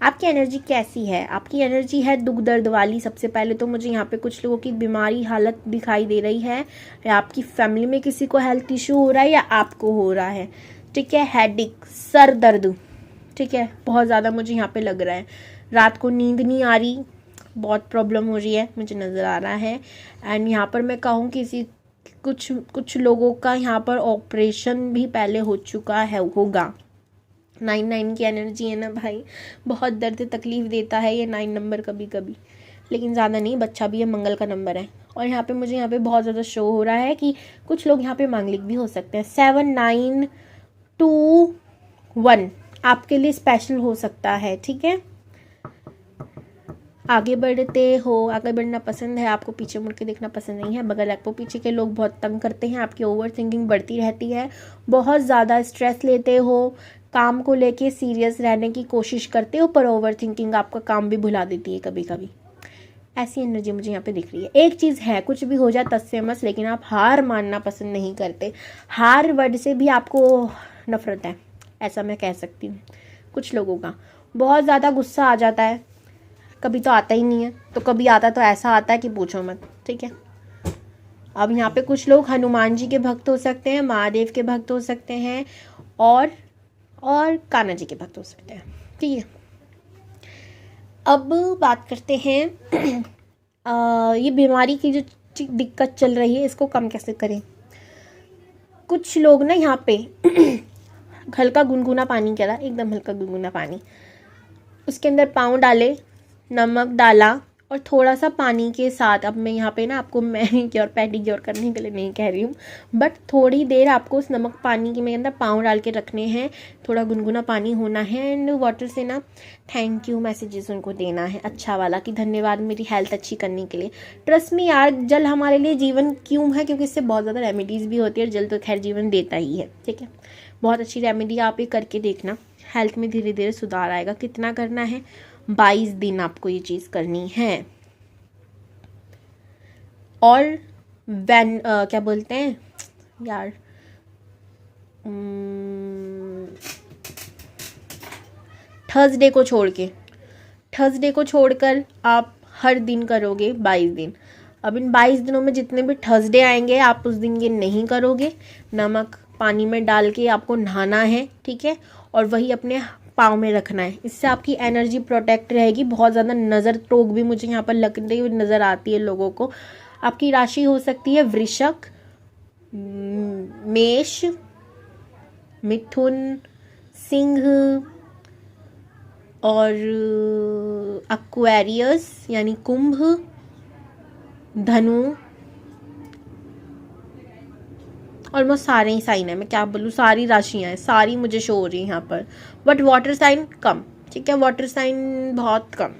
[SPEAKER 1] आपकी एनर्जी कैसी है? आपकी एनर्जी है दुख दर्द वाली। सबसे पहले तो मुझे यहाँ पे कुछ लोगों की बीमारी हालत दिखाई दे रही है, या आपकी फैमिली में किसी को हेल्थ इशू हो रहा है या आपको हो रहा है, ठीक है। हेडेक, सर दर्द, ठीक है, बहुत ज़्यादा मुझे यहाँ पे लग रहा है। रात को नींद नहीं आ रही, बहुत प्रॉब्लम हो रही है मुझे नज़र आ रहा है। एंड यहाँ पर मैं कहूँ किसी कुछ लोगों का यहाँ पर ऑपरेशन भी पहले हो चुका है, होगा, 9 की एनर्जी है ना भाई, बहुत दर्द तकलीफ़ देता है ये 9 नंबर कभी कभी, लेकिन ज़्यादा नहीं, बच्चा भी है, मंगल का नंबर है। और यहाँ पे मुझे यहाँ पे बहुत ज़्यादा शो हो रहा है कि कुछ लोग यहाँ पे मांगलिक भी हो सकते हैं। 7 9 2 1 आपके लिए स्पेशल हो सकता है, ठीक है। आगे बढ़ते हो, आगे बढ़ना पसंद है आपको, पीछे मुड़ के देखना पसंद नहीं है। बगल आपको पीछे के लोग बहुत तंग करते हैं, आपकी ओवर थिंकिंग बढ़ती रहती है, बहुत ज़्यादा स्ट्रेस लेते हो, काम को लेके सीरियस रहने की कोशिश करते हो, पर ओवर थिंकिंग आपका काम भी भुला देती है कभी कभी। ऐसी एनर्जी मुझे यहाँ पे दिख रही है। एक चीज़ है, कुछ भी हो जाए तस्य मस, लेकिन आप हार मानना पसंद नहीं करते। हार वर्ड से भी आपको नफरत है, ऐसा मैं कह सकती हूँ। कुछ लोगों का बहुत ज़्यादा गुस्सा आ जाता है, कभी तो आता ही नहीं है, तो कभी आता तो ऐसा आता है कि पूछो मत, ठीक है। अब यहाँ पे कुछ लोग हनुमान जी के भक्त हो सकते हैं, महादेव के भक्त हो सकते हैं, और कान्हा जी के भक्त हो सकते हैं, ठीक है। अब बात करते हैं ये बीमारी की जो दिक्कत चल रही है, इसको कम कैसे करें। कुछ लोग ना यहाँ पे हल्का गुनगुना पानी करा, एकदम हल्का गुनगुना पानी, उसके अंदर पाँव डाले, नमक डाला, और थोड़ा सा पानी के साथ, अब मैं यहाँ पे ना आपको मैनीक्योर पेडिक्योर करने के लिए नहीं कह रही हूँ, बट थोड़ी देर आपको उस नमक पानी के में अंदर पाँव डाल के रखने हैं, थोड़ा गुनगुना पानी होना है, एंड वाटर से ना थैंक यू मैसेजेस उनको देना है, अच्छा वाला, कि धन्यवाद मेरी हेल्थ अच्छी करने के लिए। ट्रस्ट मी यार, जल हमारे लिए जीवन क्यों है, क्योंकि इससे बहुत ज़्यादा रेमेडीज़ भी होती है, और जल तो खैर जीवन देता ही है, ठीक है। बहुत अच्छी रेमेडी, आप ये करके देखना, हेल्थ में धीरे धीरे सुधार आएगा। कितना करना है, 22 दिन आपको ये चीज़ करनी है। और क्या बोलते हैं यार, थर्सडे को छोड़कर आप हर दिन करोगे 22 दिन। अब इन 22 दिनों में जितने भी थर्सडे आएंगे, आप उस दिन ये नहीं करोगे। नमक पानी में डाल के आपको नहाना है, ठीक है, और वही अपने पाँव में रखना है। इससे आपकी एनर्जी प्रोटेक्ट रहेगी। बहुत ज़्यादा नज़र टोक भी मुझे यहाँ पर लगती हुई नज़र आती है लोगों को। आपकी राशि हो सकती है वृश्चिक, मेष, मिथुन, सिंह और एक्वेरियस यानी कुंभ, धनु, ऑलमोस्ट सारे ही साइन है, मैं क्या बोलूँ, सारी राशियाँ हैं, सारी मुझे शो हो रही है यहाँ पर। बट वाटर साइन कम, ठीक है, वाटर साइन बहुत कम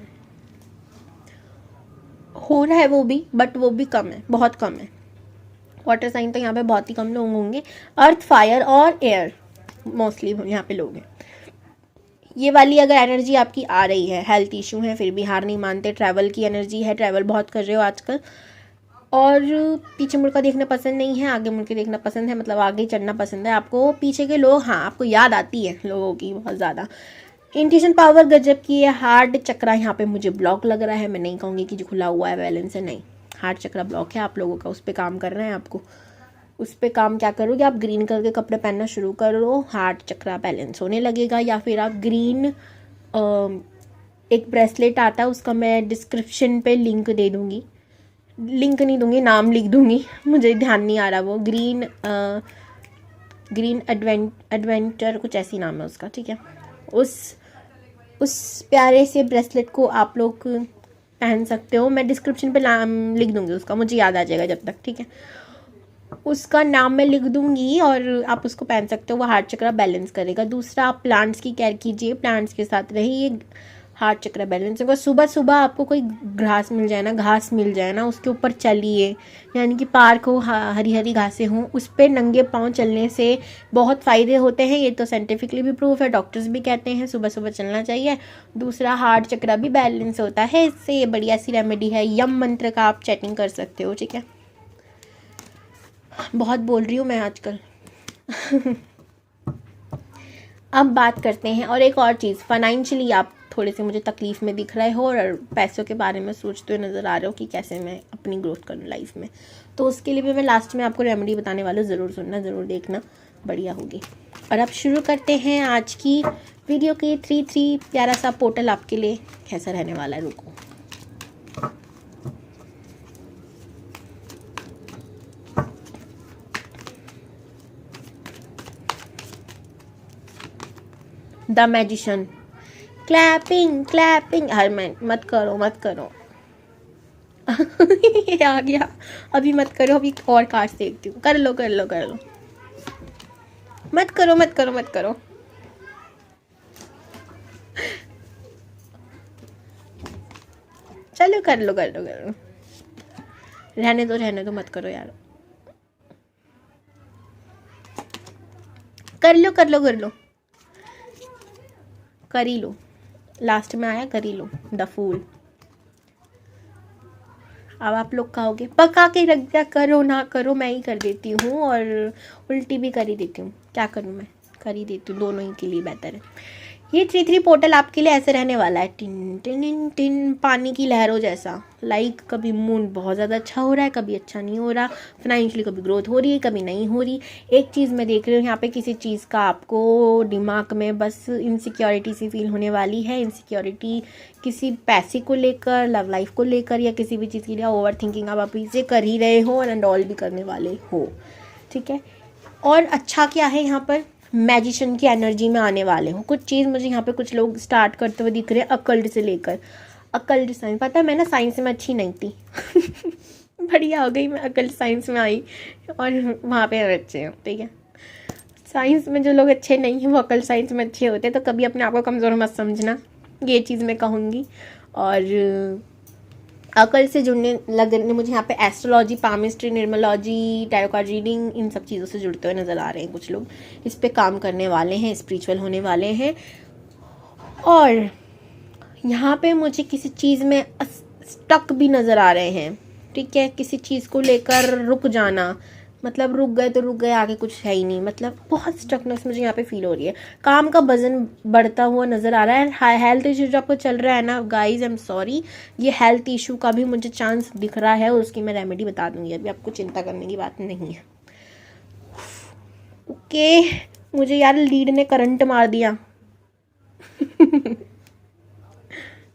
[SPEAKER 1] हो रहा है वो भी, बट वो भी कम है, बहुत कम है। वाटर साइन तो यहाँ पे बहुत ही कम लोग होंगे। अर्थ, फायर और एयर मोस्टली यहाँ पे लोग हैं। ये वाली अगर एनर्जी आपकी आ रही है, हेल्थ इशू है, फिर भी हार नहीं मानते, ट्रैवल की एनर्जी है, ट्रैवल बहुत कर रहे हो आजकल, और पीछे मुड़ कर देखना पसंद नहीं है, आगे मुड़ के देखना पसंद है, मतलब आगे चढ़ना पसंद है आपको। पीछे के लोग, हाँ, आपको याद आती है लोगों की बहुत ज़्यादा। इंट्यूशन पावर गजब की है। हार्ट चक्रा यहाँ पे मुझे ब्लॉक लग रहा है, मैं नहीं कहूँगी कि जो खुला हुआ है बैलेंस है, नहीं, हार्ट चक्रा ब्लॉक है आप लोगों का, उस पर काम कर रहे हैं आपको। उस पर काम क्या करोगे आप, ग्रीन कलर के कपड़े पहनना शुरू करो, हार्ट चक्रा बैलेंस होने लगेगा। या फिर आप ग्रीन एक ब्रेसलेट आता है, उसका मैं डिस्क्रिप्शन पे लिंक दे दूँगी, लिंक नहीं दूंगी, नाम लिख दूंगी, मुझे ध्यान नहीं आ रहा वो, ग्रीन एडवेंचर कुछ ऐसी नाम है उसका, ठीक है। उस प्यारे से ब्रेसलेट को आप लोग पहन सकते हो, मैं डिस्क्रिप्शन पे नाम लिख दूंगी उसका, मुझे याद आ जाएगा जब तक, ठीक है, उसका नाम मैं लिख दूंगी, और आप उसको पहन सकते हो, वो हार्ट चक्र बैलेंस करेगा। दूसरा, आप प्लांट्स की केयर कीजिए, प्लांट्स के साथ रहिए, हार्ट चक्र बैलेंस होगा। सुबह सुबह आपको कोई घास मिल जाए ना, उसके ऊपर चलिए, यानी कि पार्क हो, हरी हरी घासें हों, उस पर नंगे पाँव चलने से बहुत फ़ायदे होते हैं। ये तो साइंटिफिकली भी प्रूफ है, डॉक्टर्स भी कहते हैं सुबह सुबह चलना चाहिए। दूसरा, हार्ट चक्र भी बैलेंस होता है इससे, ये बढ़िया सी रेमेडी है। यम मंत्र का आप चैटिंग कर सकते हो, ठीक है। बहुत बोल रही हूँ मैं आजकल। अब बात करते हैं, और एक और चीज़, फाइनेंशियली आप थोड़े से मुझे तकलीफ़ में दिख रहे हो, और पैसों के बारे में सोचते हुए नज़र आ रहे हो कि कैसे मैं अपनी ग्रोथ करूँ लाइफ में, तो उसके लिए भी मैं लास्ट में आपको रेमेडी बताने वाला हूँ, ज़रूर सुनना, ज़रूर देखना, बढ़िया होगी। और अब शुरू करते हैं आज की वीडियो की। 3 प्यारा सा पोर्टल आपके लिए कैसा रहने वाला है, रुको। The magician. क्लैपिंग क्लैपिंग, हर मैं मत करो मत करो। ये आ गया, अभी मत करो, अभी और कार्ड्स देखती हूँ। कर लो कर लो कर लो, मत करो मत करो मत करो। चलो कर लो कर लो कर लो, रहने दो मत करो यार। कर लो कर लो कर लो, कर ही लो, लास्ट में आया, कर ही लो। The fool. अब आप लोग कहोगे पका के रख दिया, करो ना करो मैं ही कर देती हूँ, और उल्टी भी कर ही देती हूँ। क्या करूँ, मैं कर ही देती हूँ, दोनों ही के लिए बेहतर है। ये 3-3 पोर्टल आपके लिए ऐसे रहने वाला है, टिन टिन टिन, पानी की लहरों जैसा। लाइक कभी मूड बहुत ज़्यादा अच्छा हो रहा है, कभी अच्छा नहीं हो रहा, फाइनेंशियली कभी ग्रोथ हो रही है, कभी नहीं हो रही। एक चीज़ मैं देख रही हूँ यहाँ पे, किसी चीज़ का आपको दिमाग में बस इनसिक्योरिटी सी फील होने वाली है। इनसिक्योरिटी किसी पैसे को लेकर, लव लाइफ को लेकर, या किसी भी चीज़ के लिए ओवर थिंकिंग आप अभी से कर ही रहे हो, एंड ऑल भी करने वाले हो, ठीक है। और अच्छा क्या है यहाँ पर, मैजिशियन की एनर्जी में आने वाले हो। कुछ चीज़ मुझे यहाँ पे कुछ लोग स्टार्ट करते हुए दिख रहे हैं, अकल्ट से लेकर। अकल्ट साइंस, पता है मैं ना साइंस में अच्छी नहीं थी। बढ़िया हो गई मैं अकल्ट साइंस में आई, और वहाँ पे अच्छे हो, ठीक है। साइंस में जो लोग अच्छे नहीं हैं वो अकल्ट साइंस में अच्छे होते हैं, तो कभी अपने आप को कमज़ोर मत समझना, ये चीज़ मैं कहूँगी। और अकल से जुड़ने लगने मुझे यहाँ पे astrology, palmistry, numerology, tarot card reading, इन सब चीज़ों से जुड़ते हुए नज़र आ रहे हैं कुछ लोग। इस पे काम करने वाले हैं, स्पिरिचुअल होने वाले हैं। और यहाँ पे मुझे किसी चीज़ में स्टक भी नज़र आ रहे हैं, ठीक है। किसी चीज़ को लेकर रुक जाना, मतलब रुक गए तो रुक गए, आगे कुछ है ही नहीं, मतलब बहुत स्टकनेस मुझे यहाँ पे फील हो रही है। काम का वजन बढ़ता हुआ नज़र आ रहा है। हेल्थ इशू जो आपको चल रहा है ना गाइज, आई एम सॉरी, ये हेल्थ इशू का भी मुझे चांस दिख रहा है, और उसकी मैं रेमेडी बता दूंगी, अभी आपको चिंता करने की बात नहीं है। ओके, मुझे यार लीड ने करंट मार दिया।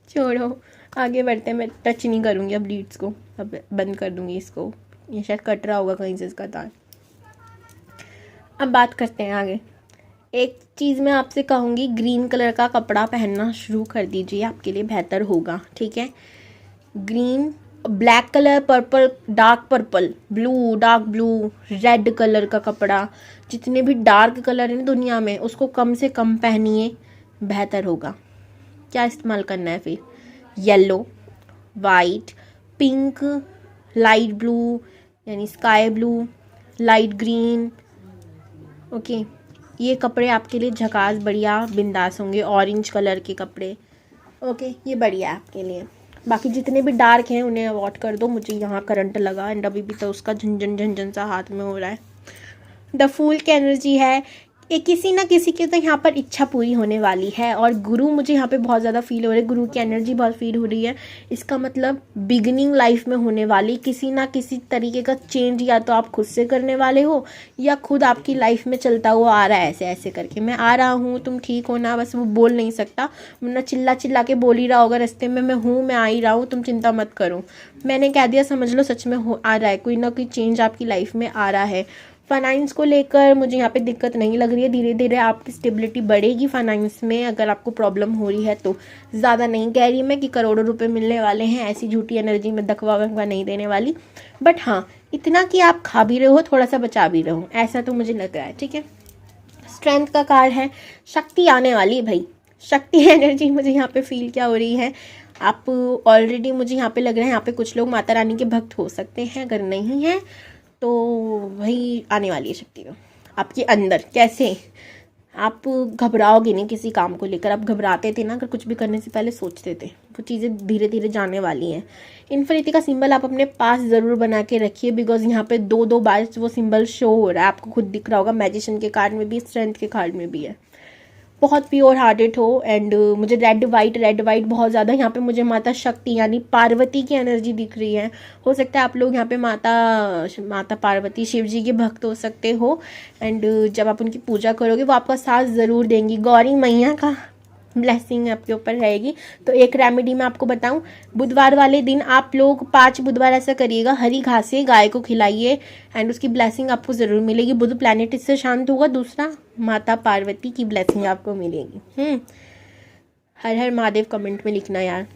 [SPEAKER 1] छोड़ो, आगे बढ़ते हैं। मैं टच नहीं करूँगी अब लीड्स को, अब बंद कर दूँगी इसको, ये शायद कट रहा होगा कहीं से इसका तार। अब बात करते हैं आगे। एक चीज़ मैं आपसे कहूँगी, ग्रीन कलर का कपड़ा पहनना शुरू कर दीजिए, आपके लिए बेहतर होगा, ठीक है। Green, black colour, purple, dark purple, blue, dark blue, red colour का कपड़ा, जितने भी डार्क कलर हैं दुनिया में उसको कम से कम पहनिए, बेहतर होगा। क्या इस्तेमाल करना है फिर, yellow, white, pink, light blue यानी sky blue, light green, okay. ये कपड़े आपके लिए झकास बढ़िया बिंदास होंगे। ऑरेंज कलर के कपड़े, ओके, ये बढ़िया है आपके लिए। बाकी जितने भी डार्क हैं उन्हें अवॉइड कर दो। मुझे यहाँ करंट लगा, एंड अभी भी तो उसका झंझन झंझन सा हाथ में हो रहा है। द फूल की एनर्जी है, किसी ना किसी की तो यहाँ पर इच्छा पूरी होने वाली है। और गुरु मुझे यहाँ पे बहुत ज़्यादा फील हो रही है, गुरु की एनर्जी बहुत फील हो रही है। इसका मतलब बिगिनिंग लाइफ में होने वाली किसी ना किसी तरीके का चेंज, या तो आप खुद से करने वाले हो, या खुद आपकी लाइफ में चलता हुआ आ रहा है, ऐसे ऐसे करके मैं आ रहा हूँ, तुम ठीक हो ना, बस वो बोल नहीं सकता, वरना चिल्ला चिल्ला के बोल ही रहा होगा रास्ते में, मैं हूँ, मैं आ ही रहा हूँ, तुम चिंता मत करो। मैंने कह दिया, समझ लो सच में हो आ रहा है, कोई ना कोई चेंज आपकी लाइफ में आ रहा है। फाइनेंस को लेकर मुझे यहाँ पे दिक्कत नहीं लग रही है, धीरे धीरे आपकी स्टेबिलिटी बढ़ेगी फाइनेंस में। अगर आपको प्रॉब्लम हो रही है तो ज़्यादा नहीं कह रही मैं कि करोड़ों रुपए मिलने वाले हैं, ऐसी झूठी एनर्जी में दखवा वखवा नहीं देने वाली, बट हाँ इतना कि आप खा भी रहे हो, थोड़ा सा बचा भी रहो, ऐसा तो मुझे लग रहा है, ठीक है। स्ट्रेंथ का कार्ड है, शक्ति आने वाली है भाई, शक्ति एनर्जी मुझे यहाँ पे फील क्या हो रही है। आप ऑलरेडी मुझे यहाँ पे लग रहा है, यहाँ पे कुछ लोग माता रानी के भक्त हो सकते हैं, अगर नहीं है तो वही आने वाली है शक्ति में आपके अंदर। कैसे, आप घबराओगे नहीं किसी काम को लेकर। आप घबराते थे ना, अगर कुछ भी करने से पहले सोचते थे, वो चीज़ें धीरे धीरे जाने वाली हैं। इन्फिनिटी का सिंबल आप अपने पास ज़रूर बना के रखिए, बिकॉज यहाँ पे 2-2 बार वो सिंबल शो हो रहा है, आपको खुद दिख रहा होगा। मैजिशियन के कार्ड में भी, स्ट्रेंथ के कार्ड में भी है। बहुत प्योर हार्टेड हो। एंड मुझे रेड वाइट बहुत ज़्यादा यहाँ पे मुझे माता शक्ति यानी पार्वती की एनर्जी दिख रही है। हो सकता है आप लोग यहाँ पे माता पार्वती शिव जी के भक्त हो सकते हो। एंड जब आप उनकी पूजा करोगे वो आपका साथ ज़रूर देंगी। गौरी मैया का ब्लेसिंग आपके ऊपर रहेगी। तो एक रेमेडी मैं आपको बताऊं, बुधवार वाले दिन आप लोग 5 बुधवार ऐसा करिएगा, हरी घासें गाय को खिलाइए एंड उसकी ब्लेसिंग आपको ज़रूर मिलेगी। बुध प्लैनेट इससे शांत होगा। दूसरा, माता पार्वती की ब्लेसिंग आपको मिलेगी। हर हर महादेव कमेंट में लिखना यार।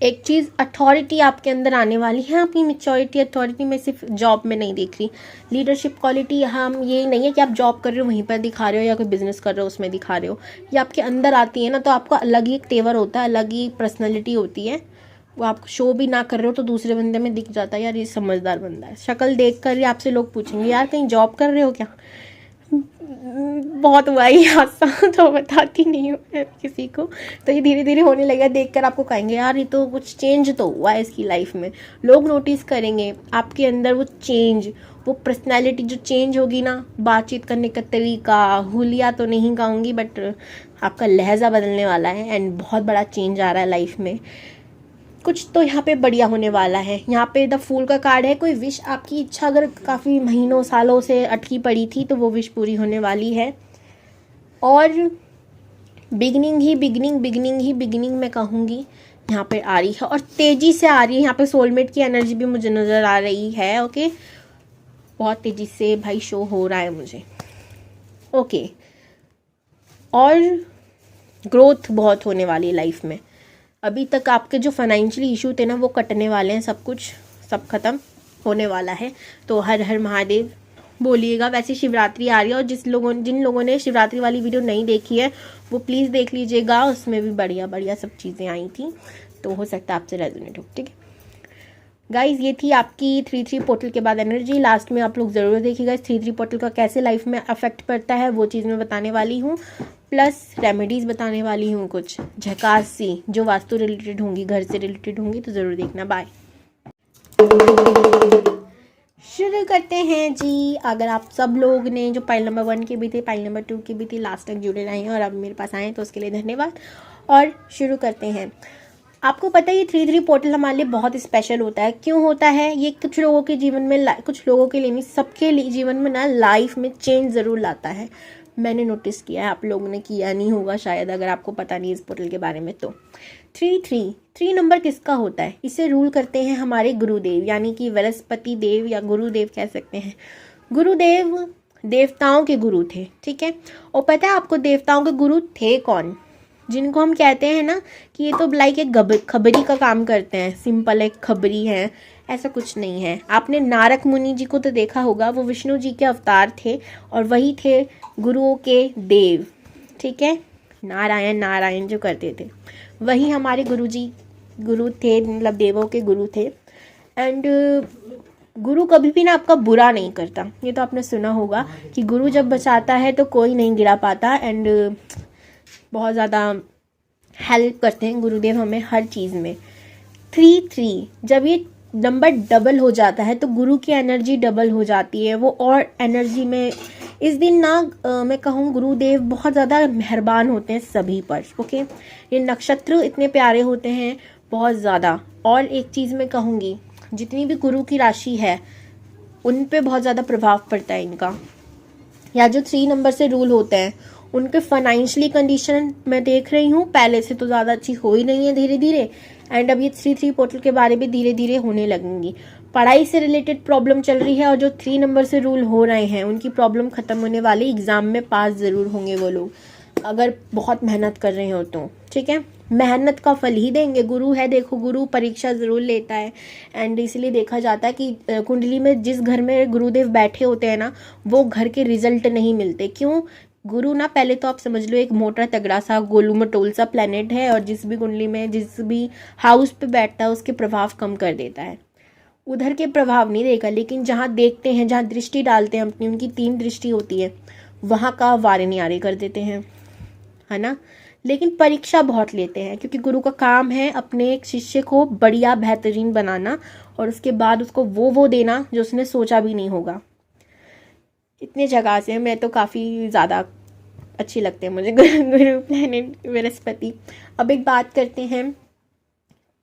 [SPEAKER 1] एक चीज़, अथॉरिटी आपके अंदर आने वाली है। आपकी मेच्योरिटी अथॉरिटी में सिर्फ जॉब में नहीं दिख रही, लीडरशिप क्वालिटी यहाँ ये नहीं है कि आप जॉब कर रहे हो वहीं पर दिखा रहे हो या कोई बिजनेस कर रहे हो उसमें दिखा रहे हो, ये आपके अंदर आती है ना। तो आपका अलग ही एक तेवर होता है, अलग ही पर्सनैलिटी होती है। वो आप शो भी ना कर रहे हो तो दूसरे बंदे में दिख जाता है यार ये समझदार बंदा है। शक्ल देख कर ही आपसे लोग पूछेंगे यार कहीं जॉब कर रहे हो क्या। बहुत हुआ ही हादसा, तो बताती नहीं हूँ मैं किसी को। तो ये धीरे धीरे होने लगा, देखकर आपको कहेंगे यार ये तो कुछ चेंज तो हुआ है इसकी लाइफ में। लोग नोटिस करेंगे आपके अंदर वो चेंज, वो पर्सनैलिटी जो चेंज होगी ना, बातचीत करने का तरीका, हुलिया तो नहीं कहूँगी बट आपका लहजा बदलने वाला है एंड बहुत बड़ा चेंज आ रहा है लाइफ में। कुछ तो यहाँ पे बढ़िया होने वाला है। यहाँ पे द फूल का कार्ड है। कोई विश, आपकी इच्छा अगर काफ़ी महीनों सालों से अटकी पड़ी थी तो वो विश पूरी होने वाली है। और बिगनिंग मैं कहूँगी यहाँ पे आ रही है और तेज़ी से आ रही है। यहाँ पे सोलमेट की एनर्जी भी मुझे नज़र आ रही है। ओके, बहुत तेज़ी से भाई शो हो रहा है मुझे। ओके, और ग्रोथ बहुत होने वाली है लाइफ में। अभी तक आपके जो फाइनेंशियली इशू थे ना वो कटने वाले हैं, सब खत्म होने वाला है। तो हर हर महादेव बोलिएगा। वैसे शिवरात्रि आ रही है और जिन लोगों ने शिवरात्रि वाली वीडियो नहीं देखी है वो प्लीज़ देख लीजिएगा, उसमें भी बढ़िया सब चीज़ें आई थी, तो हो सकता है आपसे रेजोनेट हो। ठीक है गाइज, ये थी आपकी 3-3 पोर्टल के बाद एनर्जी। लास्ट में आप लोग ज़रूर देखिएगा इस 3-3 पोर्टल का कैसे लाइफ में अफेक्ट पड़ता है, वो चीज़ मैं बताने वाली हूँ। प्लस रेमेडीज़ बताने वाली हूँ कुछ झकास सी, जो वास्तु रिलेटेड होंगी, घर से रिलेटेड होंगी, तो ज़रूर देखना। बाय। शुरू करते हैं जी। अगर आप सब लोग ने जो पाइल नंबर 1 के भी थे, पाइल नंबर 2 के भी थे, लास्ट तक जुड़े रहे हैं और अब मेरे पास आए तो उसके लिए धन्यवाद। और शुरू करते हैं। आपको पता है ये 3-3 पोर्टल हमारे लिए बहुत स्पेशल होता है। क्यों होता है ये? कुछ लोगों के जीवन में, कुछ लोगों के लिए नहीं, सबके लिए जीवन में ना लाइफ में चेंज ज़रूर लाता है। मैंने नोटिस किया है, आप लोगों ने किया नहीं होगा शायद, अगर आपको पता नहीं इस पोर्टल के बारे में। तो 3 नंबर किसका होता है? इसे रूल करते हैं हमारे गुरुदेव, यानी कि बृहस्पति देव या गुरुदेव कह सकते हैं। गुरुदेव देवताओं के गुरु थे, ठीक है। और पता है आपको देवताओं के गुरु थे कौन? जिनको हम कहते हैं ना कि ये तो लाइक एक खबरी का काम करते हैं, सिंपल एक खबरी है, ऐसा कुछ नहीं है। आपने नारद मुनि जी को तो देखा होगा, वो विष्णु जी के अवतार थे और वही थे गुरुओं के देव, ठीक है। नारायण जो करते थे वही हमारे गुरु थे, मतलब देवों के गुरु थे। एंड गुरु कभी भी ना आपका बुरा नहीं करता। ये तो आपने सुना होगा कि गुरु जब बचाता है तो कोई नहीं गिरा पाता। एंड बहुत ज़्यादा हेल्प करते हैं गुरुदेव हमें हर चीज़ में। 3-3 जब ये नंबर डबल हो जाता है तो गुरु की एनर्जी डबल हो जाती है, वो और एनर्जी में। इस दिन ना मैं कहूँ गुरुदेव बहुत ज़्यादा मेहरबान होते हैं सभी पर। ओके, ये नक्षत्र इतने प्यारे होते हैं बहुत ज़्यादा। और एक चीज़ मैं कहूँगी, जितनी भी गुरु की राशि है उन पे बहुत ज़्यादा प्रभाव पड़ता है इनका, या जो 3 नंबर से रूल होते हैं उनके फाइनेंशियली कंडीशन मैं देख रही हूँ पहले से तो ज़्यादा अच्छी हो ही नहीं है धीरे धीरे। एंड अब ये 3-3 पोर्टल के बारे में धीरे धीरे होने लगेंगी। पढ़ाई से रिलेटेड प्रॉब्लम चल रही है और जो 3 नंबर से रूल हो रहे हैं उनकी प्रॉब्लम खत्म होने वाली। एग्जाम में पास ज़रूर होंगे वो लोग, अगर बहुत मेहनत कर रहे हो तो, ठीक है। मेहनत का फल ही देंगे। गुरु है, देखो गुरु परीक्षा ज़रूर लेता है। एंड इसलिए देखा जाता है कि कुंडली में जिस घर में गुरुदेव बैठे होते हैं ना, वो घर के रिजल्ट नहीं मिलते। क्यों? गुरु ना, पहले तो आप समझ लो एक मोटा तगड़ा सा गोलू मटोल सा प्लेनेट है और जिस भी कुंडली में जिस भी हाउस पे बैठता है उसके प्रभाव कम कर देता है। उधर के प्रभाव नहीं देगा, लेकिन जहाँ देखते हैं, जहाँ दृष्टि डालते हैं अपनी, उनकी 3 दृष्टि होती है, वहाँ का वारे न्यारे कर देते हैं, है ना। लेकिन परीक्षा बहुत लेते हैं क्योंकि गुरु का काम है अपने एक शिष्य को बढ़िया बेहतरीन बनाना और उसके बाद उसको वो देना जो उसने सोचा भी नहीं होगा। इतने जगह से मैं तो काफ़ी ज़्यादा अच्छी लगते हैं मुझे गुरु प्लैनेट बृहस्पति। अब एक बात करते हैं,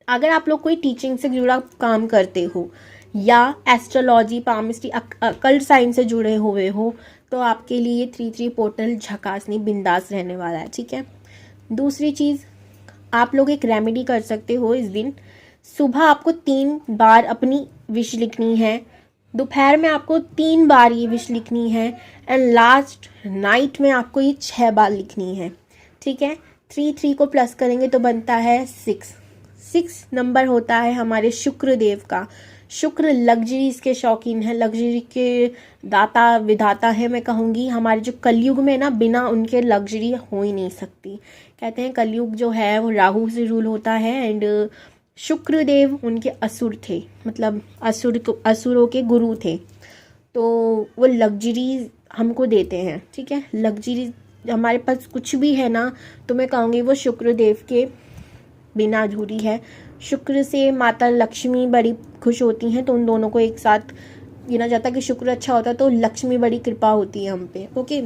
[SPEAKER 1] अगर आप लोग कोई टीचिंग से जुड़ा काम करते हो या एस्ट्रोलॉजी, पामिस्ट्री, अकल्ट साइंस से जुड़े हुए हो तो आपके लिए 3-3 पोर्टल झकास नहीं बिंदास रहने वाला है, ठीक है। दूसरी चीज़, आप लोग एक रेमेडी कर सकते हो इस दिन। सुबह आपको 3 बार अपनी विश लिखनी है, दोपहर में आपको 3 बार ये विश लिखनी है, एंड लास्ट नाइट में आपको ये 6 बार लिखनी है। ठीक है, 3 को प्लस करेंगे तो बनता है 6 नंबर होता है हमारे शुक्र देव का। शुक्र लग्जरीज के शौकीन है, लग्जरी के दाता विधाता है मैं कहूँगी। हमारे जो कलयुग में ना, बिना उनके लग्जरी हो ही नहीं सकती। कहते हैं कलयुग जो है वो राहु से रूल होता है, एंड शुक्र देव उनके असुर थे, मतलब असुरों के गुरु थे, तो वो लग्जरी हमको देते हैं। ठीक है, लग्जरी हमारे पास कुछ भी है ना, तो मैं कहूँगी वो शुक्र देव के बिना अधूरी है। शुक्र से माता लक्ष्मी बड़ी खुश होती हैं, तो उन दोनों को एक साथ गिना जाता है कि शुक्र अच्छा होता है तो लक्ष्मी बड़ी कृपा होती है हम पे। ओके,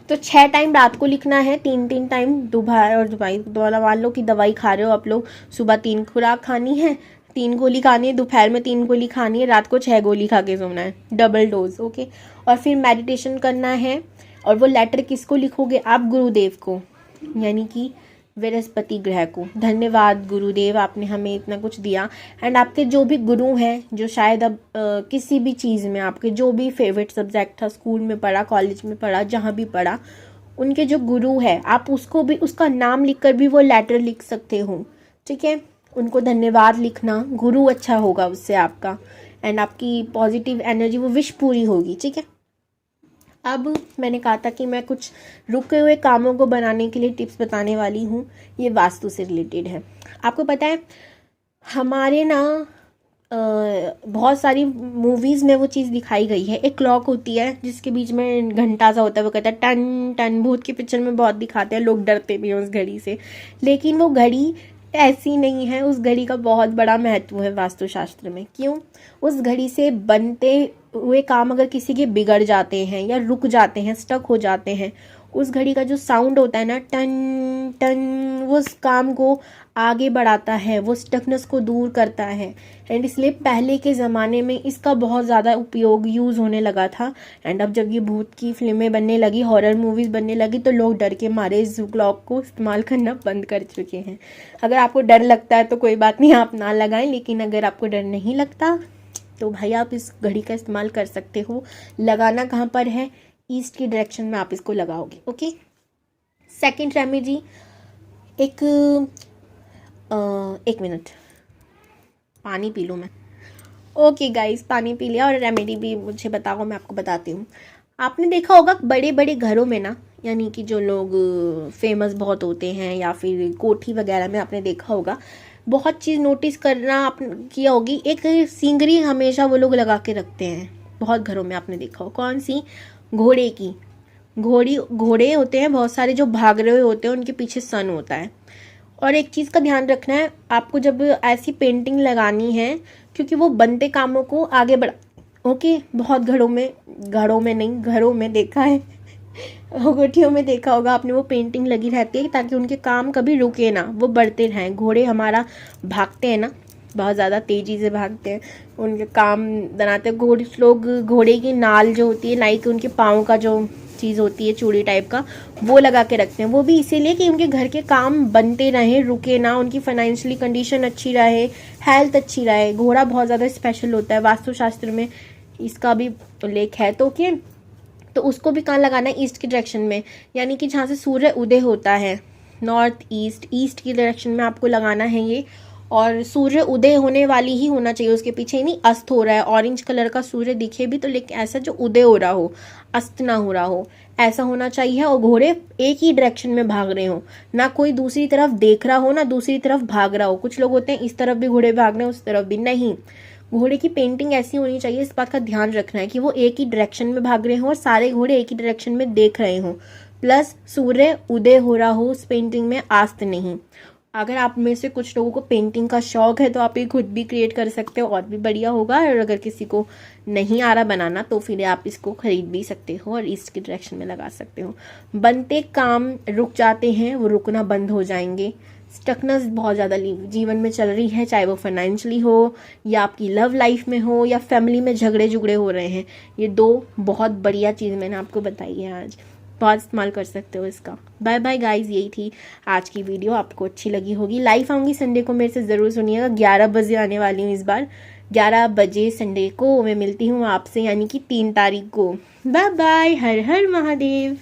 [SPEAKER 1] तो 6 टाइम रात को लिखना है, 3 टाइम दोपहर और दवाई मान लो कि दवाई खा रहे हो आप लोग, सुबह 3 खुराक खानी है, 3 गोली खानी है, दोपहर में 3 गोली खानी है, रात को 6 गोली खा के सोना है, डबल डोज। ओके, और फिर मेडिटेशन करना है। और वो लेटर किसको लिखोगे आप? गुरुदेव को, यानी कि बृहस्पति ग्रह को। धन्यवाद गुरुदेव, आपने हमें इतना कुछ दिया। एंड आपके जो भी गुरु हैं, जो शायद अब किसी भी चीज़ में आपके जो भी फेवरेट सब्जेक्ट था, स्कूल में पढ़ा, कॉलेज में पढ़ा, जहाँ भी पढ़ा, उनके जो गुरु है, आप उसको भी, उसका नाम लिखकर भी वो लेटर लिख सकते हो। ठीक है, उनको धन्यवाद लिखना, गुरु अच्छा होगा उससे आपका, एंड आपकी पॉजिटिव एनर्जी, वो विश पूरी होगी। ठीक है, अब मैंने कहा था कि मैं कुछ रुके हुए कामों को बनाने के लिए टिप्स बताने वाली हूँ। ये वास्तु से रिलेटेड है। आपको पता है हमारे ना बहुत सारी मूवीज़ में वो चीज़ दिखाई गई है। एक क्लॉक होती है जिसके बीच में घंटा सा होता है, वो कहता है टन टन। भूत के पिक्चर में बहुत दिखाते हैं, लोग डरते भी हैं उस घड़ी से, लेकिन वो घड़ी ऐसी नहीं है। उस घड़ी का बहुत बड़ा महत्व है वास्तुशास्त्र में। क्यों? उस घड़ी से बनते हुए काम अगर किसी के बिगड़ जाते हैं या रुक जाते हैं, स्टक हो जाते हैं, उस घड़ी का जो साउंड होता है ना, टन टन, वो उस काम को आगे बढ़ाता है, वो स्टकनेस को दूर करता है। एंड इसलिए पहले के ज़माने में इसका बहुत ज़्यादा उपयोग यूज़ होने लगा था। एंड अब जब ये भूत की फिल्में बनने लगी, हॉरर मूवीज़ बनने लगी, तो लोग डर के मारे इस क्लॉक को इस्तेमाल करना बंद कर चुके हैं। अगर आपको डर लगता है तो कोई बात नहीं, आप ना लगाएं, लेकिन अगर आपको डर नहीं लगता तो भाई आप इस घड़ी का इस्तेमाल कर सकते हो। लगाना कहाँ पर है? ईस्ट की डायरेक्शन में आप इसको लगाओगे। ओके, सेकंड रेमेडी, एक मिनट पानी पी लूँ मैं। ओके गाइस, पानी पी लिया, और रेमेडी भी मुझे बताओ, मैं आपको बताती हूँ। आपने देखा होगा बड़े बड़े घरों में ना, यानी कि जो लोग फेमस बहुत होते हैं, या फिर कोठी वगैरह में आपने देखा होगा, बहुत चीज़ नोटिस करना आपने किया होगी, एक सींगरी हमेशा वो लोग लगा के रखते हैं। बहुत घरों में आपने देखा हो। कौन सी? घोड़े की। घोड़े होते हैं बहुत सारे जो भाग रहे होते हैं, उनके पीछे सन होता है। और एक चीज़ का ध्यान रखना है आपको, जब ऐसी पेंटिंग लगानी है, क्योंकि वो बनते कामों को आगे बढ़ा। ओके, बहुत घरों में देखा है, कोठियों में देखा होगा आपने, वो पेंटिंग लगी रहती है ताकि उनके काम कभी रुके ना, वो बढ़ते रहें। घोड़े हमारा भागते हैं ना, बहुत ज़्यादा तेज़ी से भागते हैं, उनके काम बनाते हैं। घोड़े की नाल जो होती है, लाइक उनके पाँव का जो चीज़ होती है, चूड़ी टाइप का, वो लगा के रखते हैं। वो भी इसीलिए कि उनके घर के काम बनते रहें, रुके ना, उनकी फाइनेंशियली कंडीशन अच्छी रहे, हेल्थ अच्छी रहे। घोड़ा बहुत ज़्यादा स्पेशल होता है, वास्तुशास्त्र में इसका भी उल्लेख है। तो क्या, तो उसको भी कहाँ लगाना है? ईस्ट की डायरेक्शन में, यानी कि जहाँ से सूर्य उदय होता है, नॉर्थ ईस्ट की डायरेक्शन में आपको लगाना है ये। और सूर्य उदय होने वाली ही होना चाहिए, उसके पीछे ही नहीं अस्त हो रहा है। ऑरेंज कलर का सूर्य दिखे भी तो, लेकिन ऐसा जो उदय हो रहा हो, अस्त ना हो रहा हो, ऐसा होना चाहिए। और घोड़े एक ही डायरेक्शन में भाग रहे हो, ना कोई दूसरी तरफ देख रहा हो, ना दूसरी तरफ भाग रहा हो। कुछ लोग होते हैं इस तरफ भी घोड़े भाग रहे हैं, उस तरफ भी नहीं। घोड़े की पेंटिंग ऐसी होनी चाहिए, इस बात का ध्यान रखना है कि वो एक ही डायरेक्शन में भाग रहे हों और सारे घोड़े एक ही डायरेक्शन में देख रहे हों, प्लस सूर्य उदय हो रहा हो उस पेंटिंग में, आस्त नहीं। अगर आप में से कुछ लोगों को पेंटिंग का शौक है तो आप ये खुद भी क्रिएट कर सकते हो, और भी बढ़िया होगा। और अगर किसी को नहीं आ रहा बनाना तो फिर आप इसको खरीद भी सकते हो और ईस्ट की डायरेक्शन में लगा सकते हो। बनते काम रुक जाते हैं, वो रुकना बंद हो जाएंगे। स्टकनेस बहुत ज़्यादा जीवन में चल रही है, चाहे वो फाइनेंशियली हो, या आपकी लव लाइफ में हो, या फैमिली में झगड़े हो रहे हैं, ये 2 बहुत बढ़िया चीज़ मैंने आपको बताई है आज। बहुत इस्तेमाल कर सकते हो इसका। बाय बाय गाइज, यही थी आज की वीडियो, आपको अच्छी लगी होगी। लाइव आऊँगी संडे को, मेरे से ज़रूर सुनिएगा। 11 बजे आने वाली हूँ इस बार, 11 बजे संडे को मैं मिलती हूँ आपसे, यानी कि 3 तारीख को। बाय बाय, हर हर महादेव।